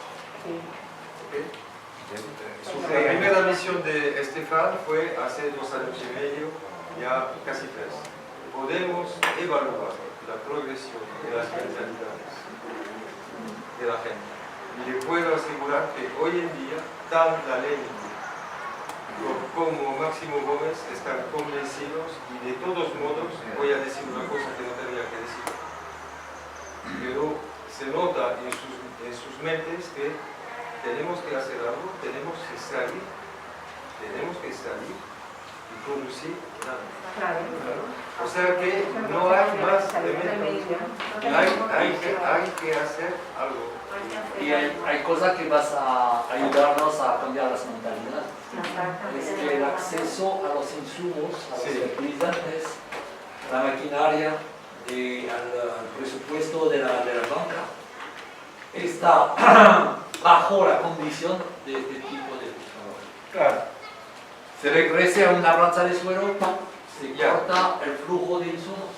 ¿Okay? La primera misión de Estefan fue hace 2 años y medio, ya casi 3. Podemos evaluar la progresión de las mentalidades de la gente. Y le puedo asegurar que hoy en día, tanto la Lenin como Máximo Gómez están convencidos, y de todos modos voy a decir una cosa que no tenía que decir, pero se nota en sus mentes que tenemos que hacer algo, tenemos que salir y producir nada. O sea que no hay más remedio, hay que hacer algo. Y hay cosas que vas a ayudarnos a cambiar las mentalidades. Es que el acceso a los insumos, a los fertilizantes, la maquinaria, al presupuesto de la banca está bajo la condición de este tipo de trabajo. Claro. Se regrese a una ranza de suelo, se corta el flujo de insumos.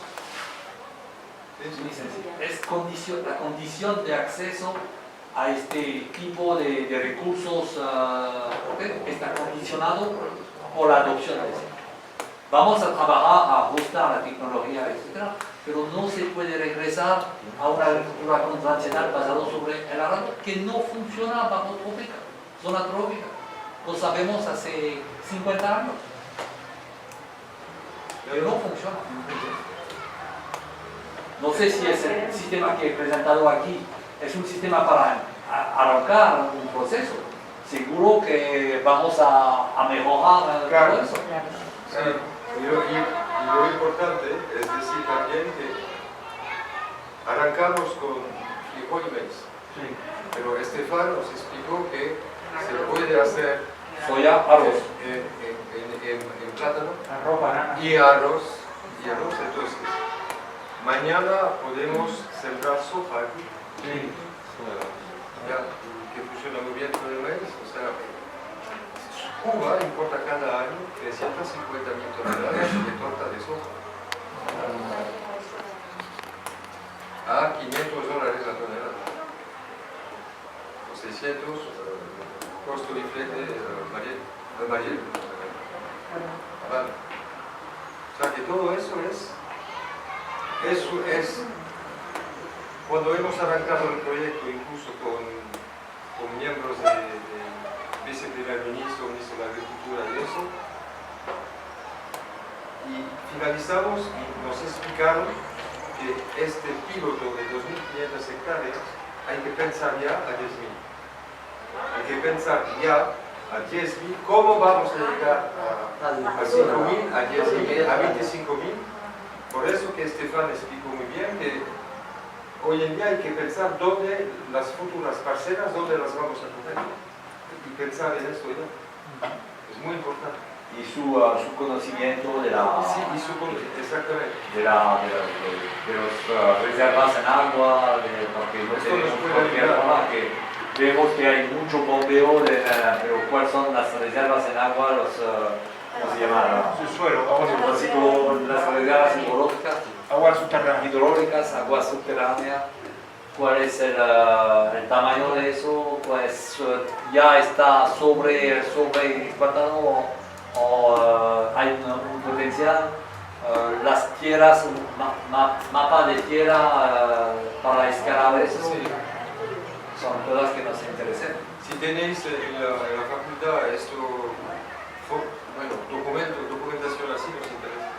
Es muy sencillo. Es la condición de acceso a este tipo de recursos está condicionado por la adopción de esto. Vamos a trabajar a ajustar la tecnología, etc., pero no se puede regresar a una agricultura convencional basada sobre el arado que no funciona bajo trópica, zona trópica. Lo sabemos hace 50 años. Pero no funciona. No sé si es el sistema que he presentado aquí es un sistema para arrancar un proceso. Seguro que vamos a mejorar todo eso. Sí, y lo importante es decir también que arrancamos con frijol y maíz. Sí. Pero Estefan nos explicó que se puede hacer soya, arroz, en plátano, arroz, banana y arroz. Entonces, mañana podemos sembrar soja aquí. Sí. Ya, que funciona muy bien con el maíz. O sea, Cuba importa cada año 350.000 toneladas de torta de soja a $500 la tonelada. O 600 costo de flete variable. Vale. O sea que todo eso es cuando hemos arrancado el proyecto incluso con miembros de viceprimer ministro, ministro de Agricultura y eso, y finalizamos y nos explicaron que este piloto de 2.500 hectáreas hay que pensar ya a 10.000. Hay que pensar ya a 10.000 cómo vamos a llegar a 5.000, a 10.000, a 25.000. Por eso que Estefan explicó muy bien que hoy en día hay que pensar dónde las futuras parcelas, dónde las vamos a poner. Y pensar en esto ya. Es muy importante. Y su conocimiento de la... Sí, exactamente. De los reservas en agua, porque no tenemos cualquier forma que vemos que hay mucho bombeo, pero ¿cuáles son las reservas en agua? ¿Cómo se llama? Subsuelo, las reservas hidrológicas, aguas subterráneas, hidrológicas, agua subterránea. ¿Cuál es el tamaño de eso? Pues ya está sobre explotado o hay un potencial. Las tierras, mapa de tierra para escalar eso, Sí. son cosas que nos interesan. Si tenéis en la facultad esto, documentación así nos interesa.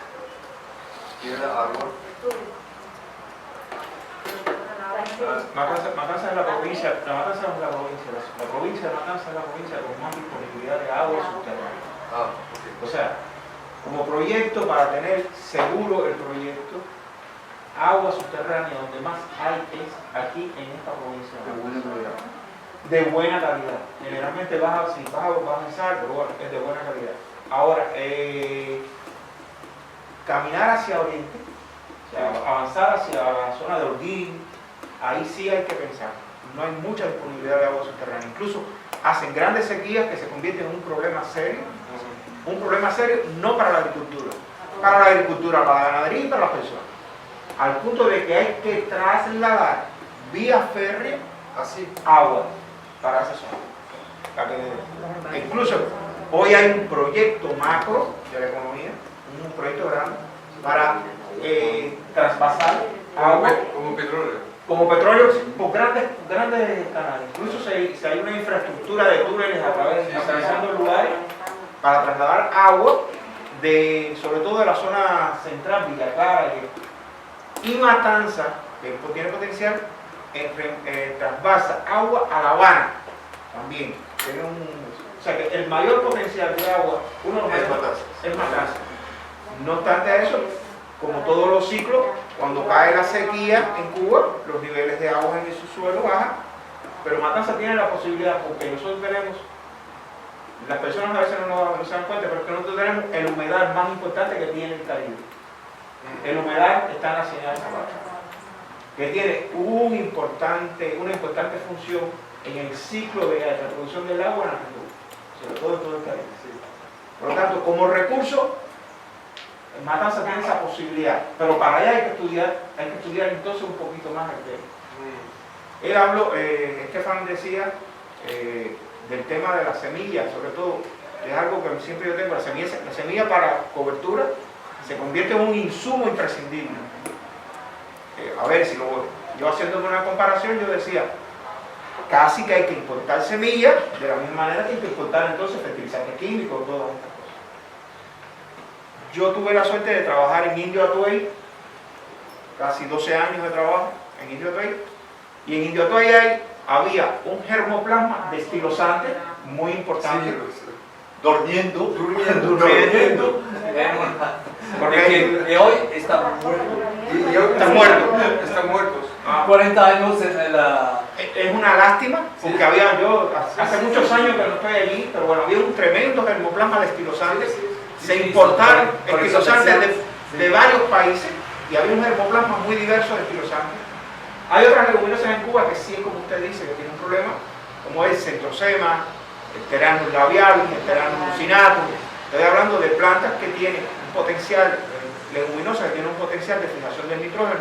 Tierra, agua. Matanza es la provincia de Matanza con más disponibilidad de agua subterránea. Okay. O sea, como proyecto para tener seguro el proyecto, agua subterránea donde más hay es aquí en esta provincia. De buena calidad. Generalmente si vas a pensar, pero bueno, es de buena calidad. Ahora, caminar hacia oriente, o sea, avanzar hacia la zona de Holguín, ahí sí hay que pensar. No hay mucha disponibilidad de agua subterránea. Incluso hacen grandes sequías que se convierten en un problema serio. Un problema serio no para la agricultura, para la ganadería y para las personas. Al punto de que hay que trasladar vía férrea agua para esa zona. Incluso hoy hay un proyecto macro de la economía, un proyecto grande para trasvasar agua como petróleo por grandes canales. Incluso si hay una infraestructura de túneles atravesando lugares para trasladar agua sobre todo de la zona central, Villa Clara y Matanza, que tiene potencial, trasvasa agua a La Habana también. O sea que el mayor potencial de agua, es Matanza. No obstante eso, como todos los ciclos, cuando cae la sequía en Cuba, los niveles de agua en el subsuelo bajan, pero Matanza tiene la posibilidad, porque nosotros tenemos, las personas a veces no se dan cuenta, pero es que nosotros tenemos el humedal más importante que tiene el Caribe. El humedal está en la señal de Zapata, que tiene una importante función en el ciclo de la reproducción del agua en la región, sobre todo en todo el Caribe. Por lo tanto, como recurso, Matanzas tiene esa posibilidad, pero para allá hay que estudiar entonces un poquito más el tema. Él habló, Estefan decía, del tema de las semillas, sobre todo, es algo que siempre yo tengo, la semilla para cobertura se convierte en un insumo imprescindible. A ver, yo haciéndome una comparación, yo decía, casi que hay que importar semillas, de la misma manera que hay que importar entonces fertilizantes químicos, todas estas cosas. Yo tuve la suerte de trabajar en Indio Atuey, casi 12 años de trabajo en Indio Atuey, y en Indio Atuey había un germoplasma destilosante muy importante. Durmiendo. Porque hoy está muerto. Y hoy Está muerto. Están muertos. 40 años en la... Es una lástima, porque yo hace muchos años que no estoy allí, pero bueno, había un tremendo germoplasma destilosante. Se importaron estilosantes de varios países y había un germoplasma muy diverso de estilosantes. Hay otras leguminosas en Cuba que sí, como usted dice, que tienen un problema, como el centrosema, el Pteranus labialis, el Pteranus mucinatum. Estoy hablando de plantas que tienen un potencial, leguminosas que tienen un potencial de fijación del nitrógeno,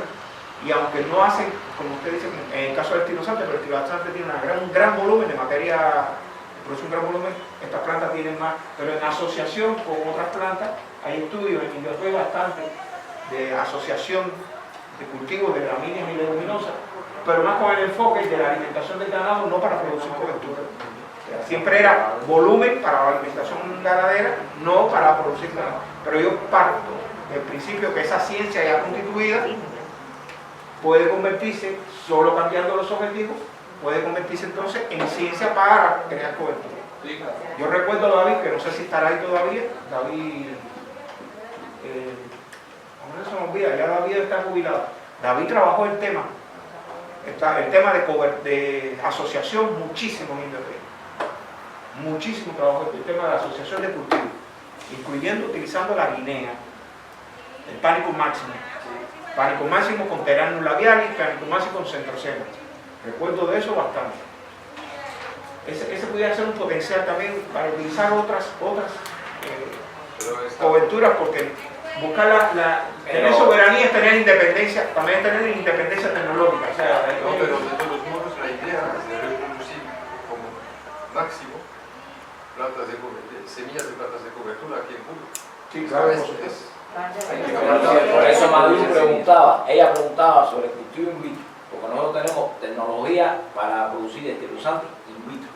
y aunque no hacen, como usted dice, en el caso del estilosante, pero el estilosante tiene un gran volumen de materia, produce un gran volumen, estas plantas tienen más, pero en asociación con otras plantas, hay estudios en Indio Atuey bastante de asociación de cultivos de gramíneas y leguminosas, pero más con el enfoque de la alimentación del ganado, no para producir cobertura. Siempre era volumen para la alimentación ganadera, no para producir ganado. Pero yo parto del principio que esa ciencia ya constituida puede convertirse, solo cambiando los objetivos, puede convertirse entonces en ciencia para crear cobertura. Yo recuerdo a David, que no sé si estará ahí todavía, David, no se me olvida, ya David está jubilado. David trabajó el tema de asociación muchísimo en Indio Atuey. Muchísimo trabajo el tema de la asociación de cultivos, incluyendo utilizando la guinea, el Panicum máximo con Pteranus labialis, Panicum máximo con centrosema. Recuerdo de eso bastante. Ese pudiera ser un potencial también para utilizar otras coberturas, porque buscar tener soberanía es tener independencia, también tener independencia tecnológica. O sea, no, pero de todos modos la idea es de reproducir como máximo semillas de plantas de cobertura aquí en Cuba. Sí, claro, por eso Maduro ella preguntaba sobre el cultivo in vitro, porque nosotros tenemos tecnología para producir estilosantes in vitro,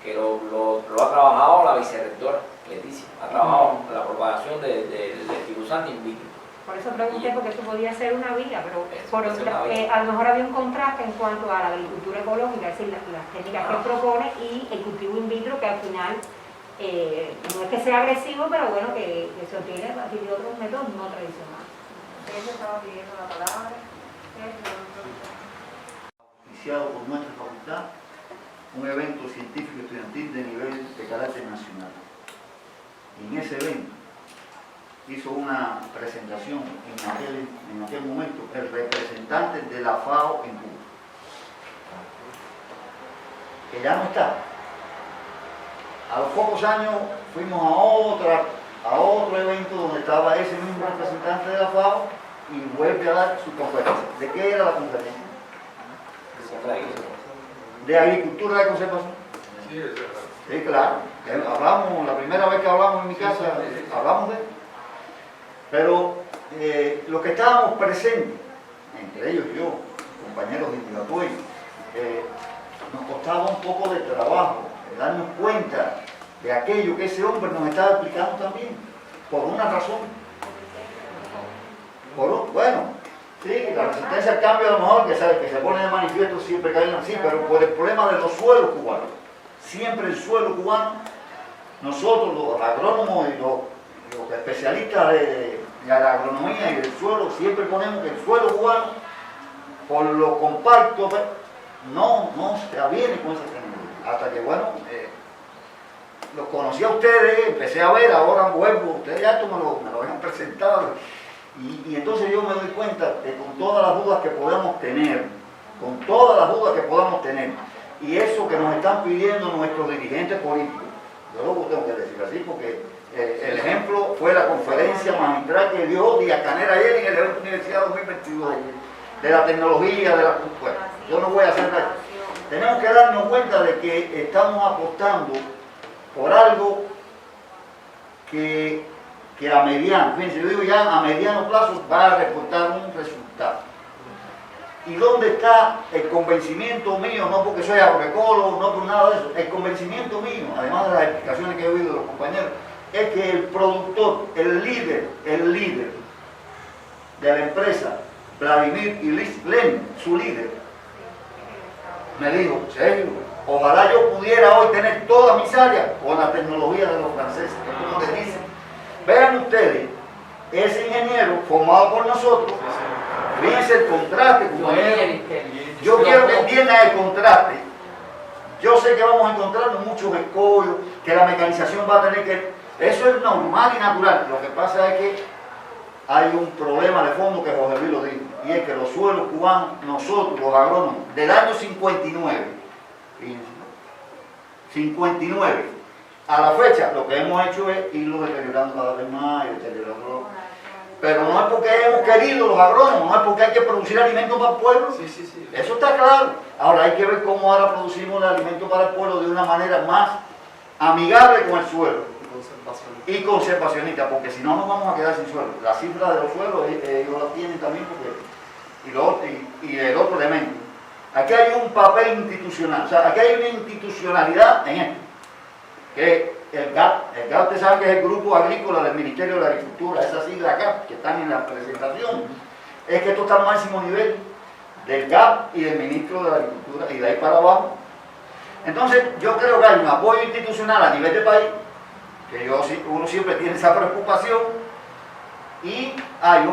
que lo ha trabajado la vicerrectora Leticia, ha trabajado la propagación del estilosante in vitro. Por eso pregunté, porque eso podía ser una vía, pero a lo mejor había un contraste en cuanto a la agricultura ecológica, es decir, las técnicas que propone y el cultivo in vitro, que al final no es que sea agresivo, pero bueno, que se obtiene a partir de otros métodos no tradicionales. Ella estaba pidiendo la palabra. Iniciado por nuestra facultad un evento científico estudiantil de nivel de carácter nacional. Y en ese evento hizo una presentación en aquel momento el representante de la FAO en Cuba, que ya no está. A los pocos años fuimos a otro evento donde estaba ese mismo representante de la FAO y vuelve a dar su conferencia. ¿De qué era la conferencia? De agricultura de conservación. Sí, es verdad. Sí, claro. Hablamos, la primera vez que hablamos en mi casa, hablamos de él. Pero los que estábamos presentes, entre ellos yo, compañeros de Indio Atuey, nos costaba un poco de trabajo darnos cuenta de aquello que ese hombre nos estaba explicando también, por una razón. Bueno, sí, la resistencia al cambio a lo mejor que se pone de manifiesto siempre cae así, pero por el problema de los suelos cubanos. Siempre el suelo cubano, nosotros los agrónomos y los especialistas de la agronomía y del suelo, siempre ponemos que el suelo cubano, por lo compacto, no se aviene con esa tecnología. Hasta que, bueno, los conocí a ustedes, empecé a ver, ahora vuelvo, ustedes ya esto me lo habían presentado, Y entonces yo me doy cuenta que con todas las dudas que podamos tener, con todas las dudas que podamos tener, y eso que nos están pidiendo nuestros dirigentes políticos, yo lo tengo que decir así porque el ejemplo fue la conferencia magistral que dio Díaz Canel ayer en el evento Universidad 2022 de la tecnología, de la cultura. Yo no voy a hacer nada. Tenemos que darnos cuenta de que estamos apostando por algo que a mediano, fíjense, yo digo ya a mediano plazo va a reportar un resultado. ¿Y dónde está el convencimiento mío? No porque soy agroecólogo, no por nada de eso. El convencimiento mío, además de las explicaciones que he oído de los compañeros, es que el productor, el líder de la empresa, Vladimir Ilich Lenin, su líder, me dijo, Sergio, ojalá yo pudiera hoy tener todas mis áreas con la tecnología de los franceses, que es como les dicen. Vean ustedes, ese ingeniero formado por nosotros, fíjense el contraste, compañero. Yo quiero que entiendan el contraste. Yo sé que vamos a encontrarnos muchos escollos, que la mecanización va a tener que... Eso es normal y natural. Lo que pasa es que hay un problema de fondo que José Luis lo dijo, y es que los suelos cubanos, nosotros, los agrónomos, del año 59, fíjense, 59, a la fecha, lo que hemos hecho es irlo deteriorando cada vez más y deteriorando. Pero no es porque hemos querido los agrónomos, no es porque hay que producir alimentos para el pueblo. Eso está claro. Ahora hay que ver cómo ahora producimos el alimento para el pueblo de una manera más amigable con el suelo y conservacionista, porque si no nos vamos a quedar sin suelo. La cifra de los suelos ellos la tienen también porque, y el otro elemento. Aquí hay un papel institucional, o sea, aquí hay una institucionalidad en esto, que el GAP ustedes saben que es el Grupo Agrícola del Ministerio de la Agricultura, esa sigla GAP que están en la presentación, es que esto está al máximo nivel del GAP y del Ministro de la Agricultura, y de ahí para abajo. Entonces yo creo que hay un apoyo institucional a nivel de país, que uno siempre tiene esa preocupación, y hay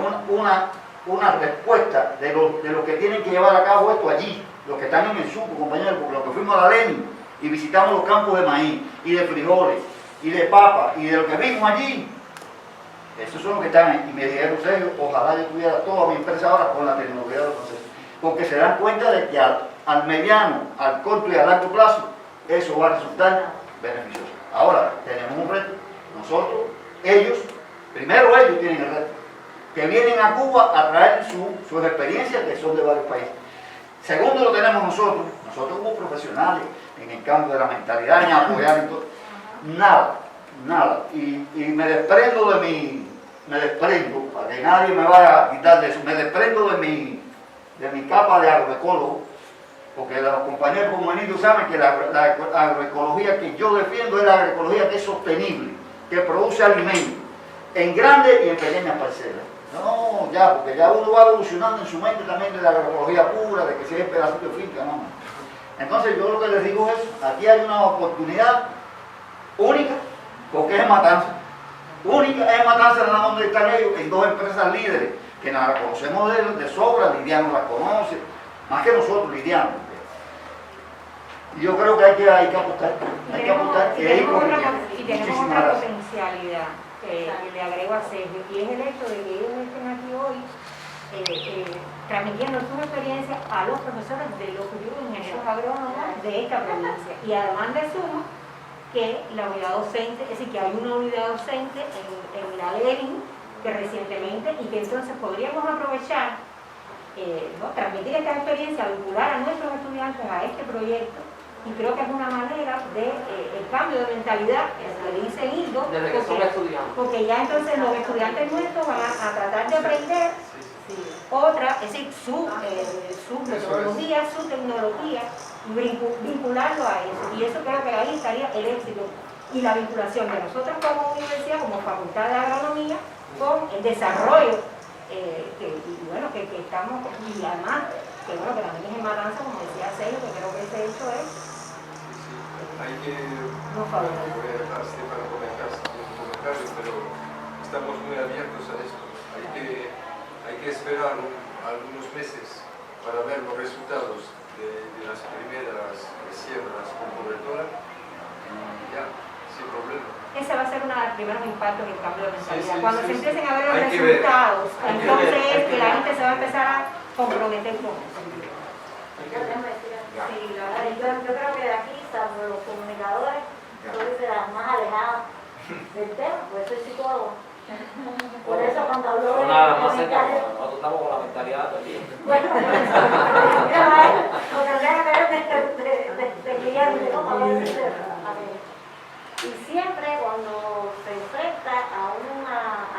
una respuesta de los que tienen que llevar a cabo esto allí, los que están en el suco, compañeros, porque los que fuimos a la Lenin y visitamos los campos de maíz, y de frijoles, y de papa, y de lo que vimos allí, esos son los que están ahí. Y me dijeron, Sergio, ojalá yo tuviera toda mi empresa ahora con la tecnología de los procesos, porque se dan cuenta de que al mediano, al corto y a largo plazo, eso va a resultar beneficioso. Ahora, tenemos un reto, nosotros, primero ellos tienen el reto, que vienen a Cuba a traer sus experiencias, que son de varios países. Segundo, lo tenemos nosotros como profesionales, en el cambio de la mentalidad, en apoyar y todo. Nada. Y me desprendo para que nadie me vaya a quitar de eso, me desprendo de mi capa de agroecólogo, porque los compañeros como Benito saben que la agroecología que yo defiendo es la agroecología que es sostenible, que produce alimentos en grandes y en pequeñas parcelas. No, porque ya uno va evolucionando en su mente también de la agroecología pura, de que si es pedacito de finca, no. Entonces yo lo que les digo es, aquí hay una oportunidad única, porque es en Matanza. Única es en Matanza, en donde están ellos, en dos empresas líderes, que nos las conocemos de sobra, Lidiano las conoce, más que nosotros, Lidiano. Y yo creo que hay que apostar, y tenemos otra potencialidad que le agrego a Sergio, y es el hecho de que ellos estén aquí hoy transmitiendo su experiencia a los profesores de los futuros ingenieros agrónomos de esta provincia. Y además de eso, que la unidad docente, es decir, que hay una unidad docente en la Lenin que recientemente, y que entonces podríamos aprovechar, transmitir esta experiencia, vincular a nuestros estudiantes a este proyecto. Y creo que es una manera de el cambio de mentalidad, que le dice Hildo, porque ya entonces los estudiantes nuestros van a tratar de aprender otra, es decir, su metodología, su tecnología, y vincularlo a eso. Y eso creo que ahí estaría el éxito y la vinculación de nosotros como universidad, como facultad de agronomía, con el desarrollo que estamos, y además que también es en Matanza, como decía Sergio, que creo que ese hecho es hay que, no favorable. voy a dejar a Estefano comentar un comentario, pero estamos muy abiertos a esto. Hay que esperar algunos meses para ver los resultados de las primeras siembras con cobertura y ya, sin problema. Esa va a ser una primeros impactos en el cambio de mentalidad. Sí, Cuando sí, se sí. empiecen a ver los Hay que ver. resultados, Hay que entonces ver, hay es que que la ver. gente se va a empezar a comprometer con eso. Sí, yo creo que de aquí, salvo los comunicadores, soy de las más alejadas del tema, pues soy psicólogo. Por eso cuando habló de Nada más cerca, comentarios, nosotros estamos con la mentalidad también. bueno, mira, lo tendría que ver de cliente, ¿no? Para ver si y siempre cuando se enfrenta a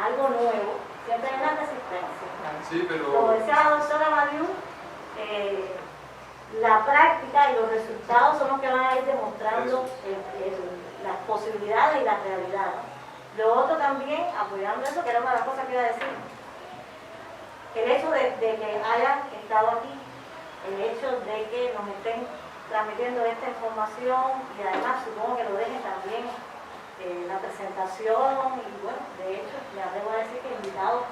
algo nuevo, siempre hay una resistencia. Sí, Como pero decía la doctora Mariu, la práctica y los resultados son los que van a ir demostrando las posibilidades y la realidad. Lo otro también, apoyando eso, que era una de las cosas que iba a decir, el hecho de que hayan estado aquí, el hecho de que nos estén transmitiendo esta información y además supongo que lo dejen también la presentación y bueno, de hecho, me atrevo a decir que invitados,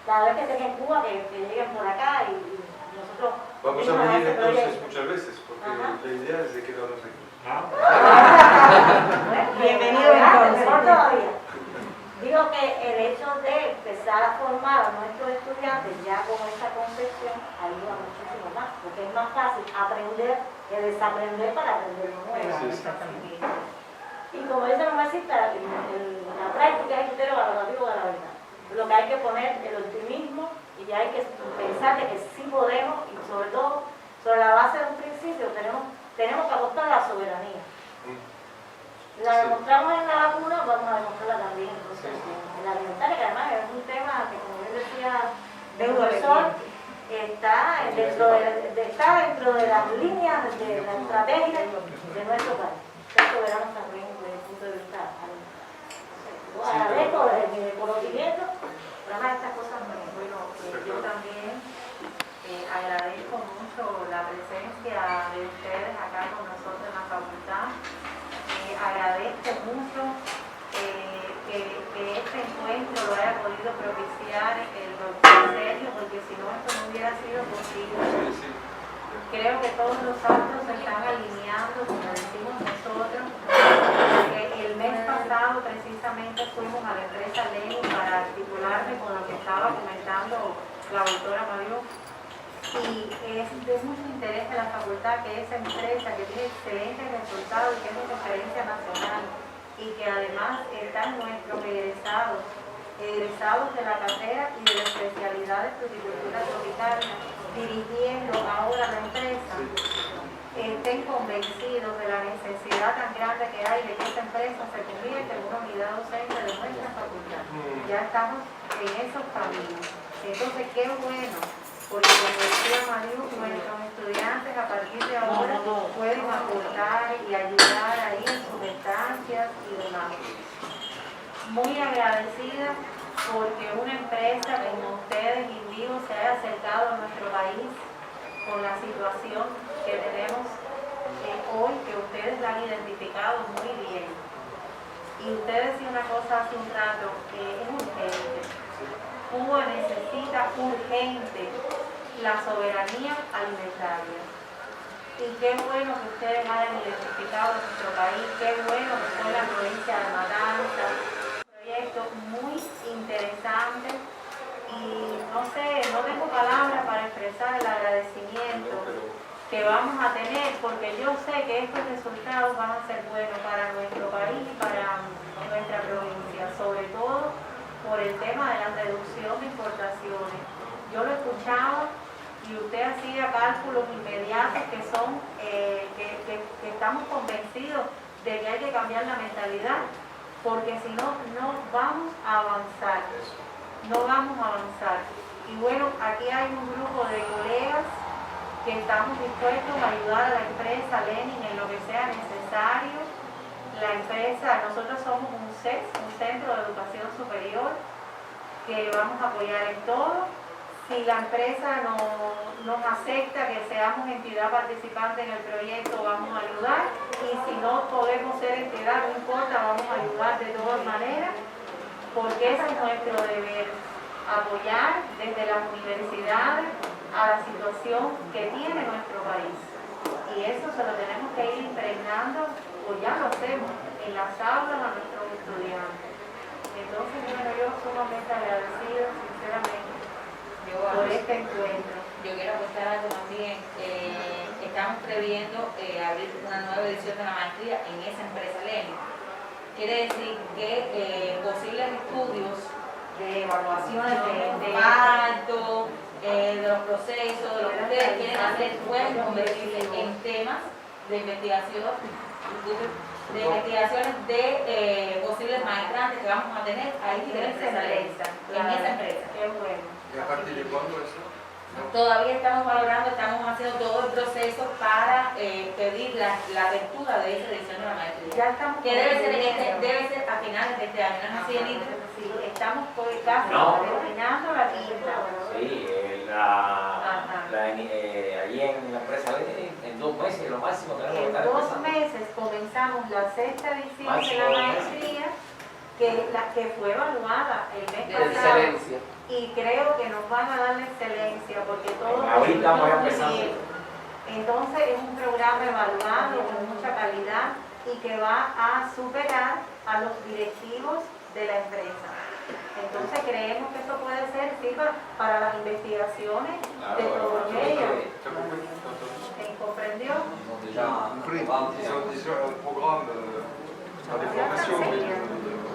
cada vez que estén en Cuba, que lleguen por acá y nosotros vamos a venimos venir este entonces proyecto. muchas veces, porque Ajá. la idea es de quedarnos aquí. Bienvenido Mejor entonces. todavía. Digo que el hecho de empezar a formar a nuestros estudiantes ya con esta concepción ayuda muchísimo más, porque es más fácil aprender que desaprender para aprender lo nuevo. Sí, sí. Y como dice la maestra, la práctica es el criterio valorativo de la verdad. Lo que hay que poner el optimismo y hay que pensar de que sí podemos y sobre todo sobre la base de un principio tenemos que apostar a la soberanía. La demostramos en la vacuna, vamos a demostrarla también entonces, en la alimentaria, que además es un tema que, como bien decía el profesor, está dentro de las líneas de la estrategia de nuestro país. Ser soberanos también desde el punto de vista yo agradezco desde mi conocimiento, pero además estas cosas bueno, yo también agradezco mucho la presencia de ustedes acá con nosotros en la facultad. Agradezco mucho que este encuentro lo haya podido propiciar el doctor Sergio, porque si no esto no hubiera sido posible. Creo que todos los actos se están alineando, como decimos nosotros. El mes pasado precisamente fuimos a la empresa Leni para articularme con lo que estaba comentando la doctora Mario. Y es de mucho interés de la facultad que esa empresa que tiene excelentes resultados y que es una referencia nacional y que además están nuestros egresados de la carrera y de la especialidad de fruticultura tropical dirigiendo ahora la empresa, estén convencidos de la necesidad tan grande que hay de que esta empresa se convierta en una unidad docente de nuestra facultad. Ya estamos en esos caminos. Entonces, qué bueno, porque como decía Mariu, nuestros estudiantes a partir de ahora pueden aportar y ayudar ahí en sus estancias y demás. Muy agradecida porque una empresa como ustedes, Invivo, se haya acercado a nuestro país con la situación que tenemos hoy, que ustedes la han identificado muy bien. Y usted decía una cosa hace un rato, que es urgente. Cuba necesita urgente la soberanía alimentaria. Y qué bueno que ustedes hayan identificado nuestro país, qué bueno que fue la provincia de Matanzas. Un proyecto muy interesante y no sé, no tengo palabras para expresar el agradecimiento que vamos a tener, porque yo sé que estos resultados van a ser buenos para nuestro país y para nuestra provincia, sobre todo por el tema de la reducción de importaciones. Yo lo escuchaba y usted hacía cálculos inmediatos que son, que estamos convencidos de que hay que cambiar la mentalidad, porque si no, no vamos a avanzar, no vamos a avanzar. Y bueno, aquí hay un grupo de colegas que estamos dispuestos a ayudar a la empresa Lenin en lo que sea necesario. La empresa, nosotros somos un CES, un Centro de Educación Superior, que vamos a apoyar en todo. Si la empresa nos acepta que seamos entidad participante en el proyecto, vamos a ayudar. Y si no podemos ser entidad, no importa, vamos a ayudar de todas maneras, porque ese es nuestro deber, apoyar desde las universidades a la situación que tiene nuestro país. Y eso se lo tenemos que ir impregnando, o ya lo hacemos, en las aulas, a nuestros estudiantes. Entonces, bueno, yo sumamente agradecido, sinceramente, por este encuentro. Yo quiero apostar algo también. Estamos previendo abrir una nueva edición de la maestría en esa empresa Leni. Quiere decir que posibles estudios De evaluaciones de impacto, de los procesos, de lo que ustedes quieren hacer, pueden convertirse en temas de investigación, de posibles maestrantes que vamos a tener ahí en esa empresa. Qué bueno. ¿Y a partir de cuándo eso? Todavía estamos valorando, estamos haciendo todo el proceso para pedir la apertura de esa edición de la maestría. Ya estamos Que debe ser a finales de este año, ¿no es así, Anita? Sí, estamos casi terminando la quinta. Sí, allí en la empresa en 2 meses, lo máximo tenemos que En estar 2 empezando. meses comenzamos la 6ª edición de Máximo la 2 meses. maestría, que fue evaluada el mes De pasado. excelencia. Y creo que nos van a dar la excelencia porque todos Ahorita estamos los empezando. bien. Entonces es un programa evaluado con mucha calidad y que va a superar a los directivos de la empresa. Entonces creemos que eso puede ser sí, para las investigaciones de todos ellos. ¿Se comprendió? Ils ont déjà un programme, de formation.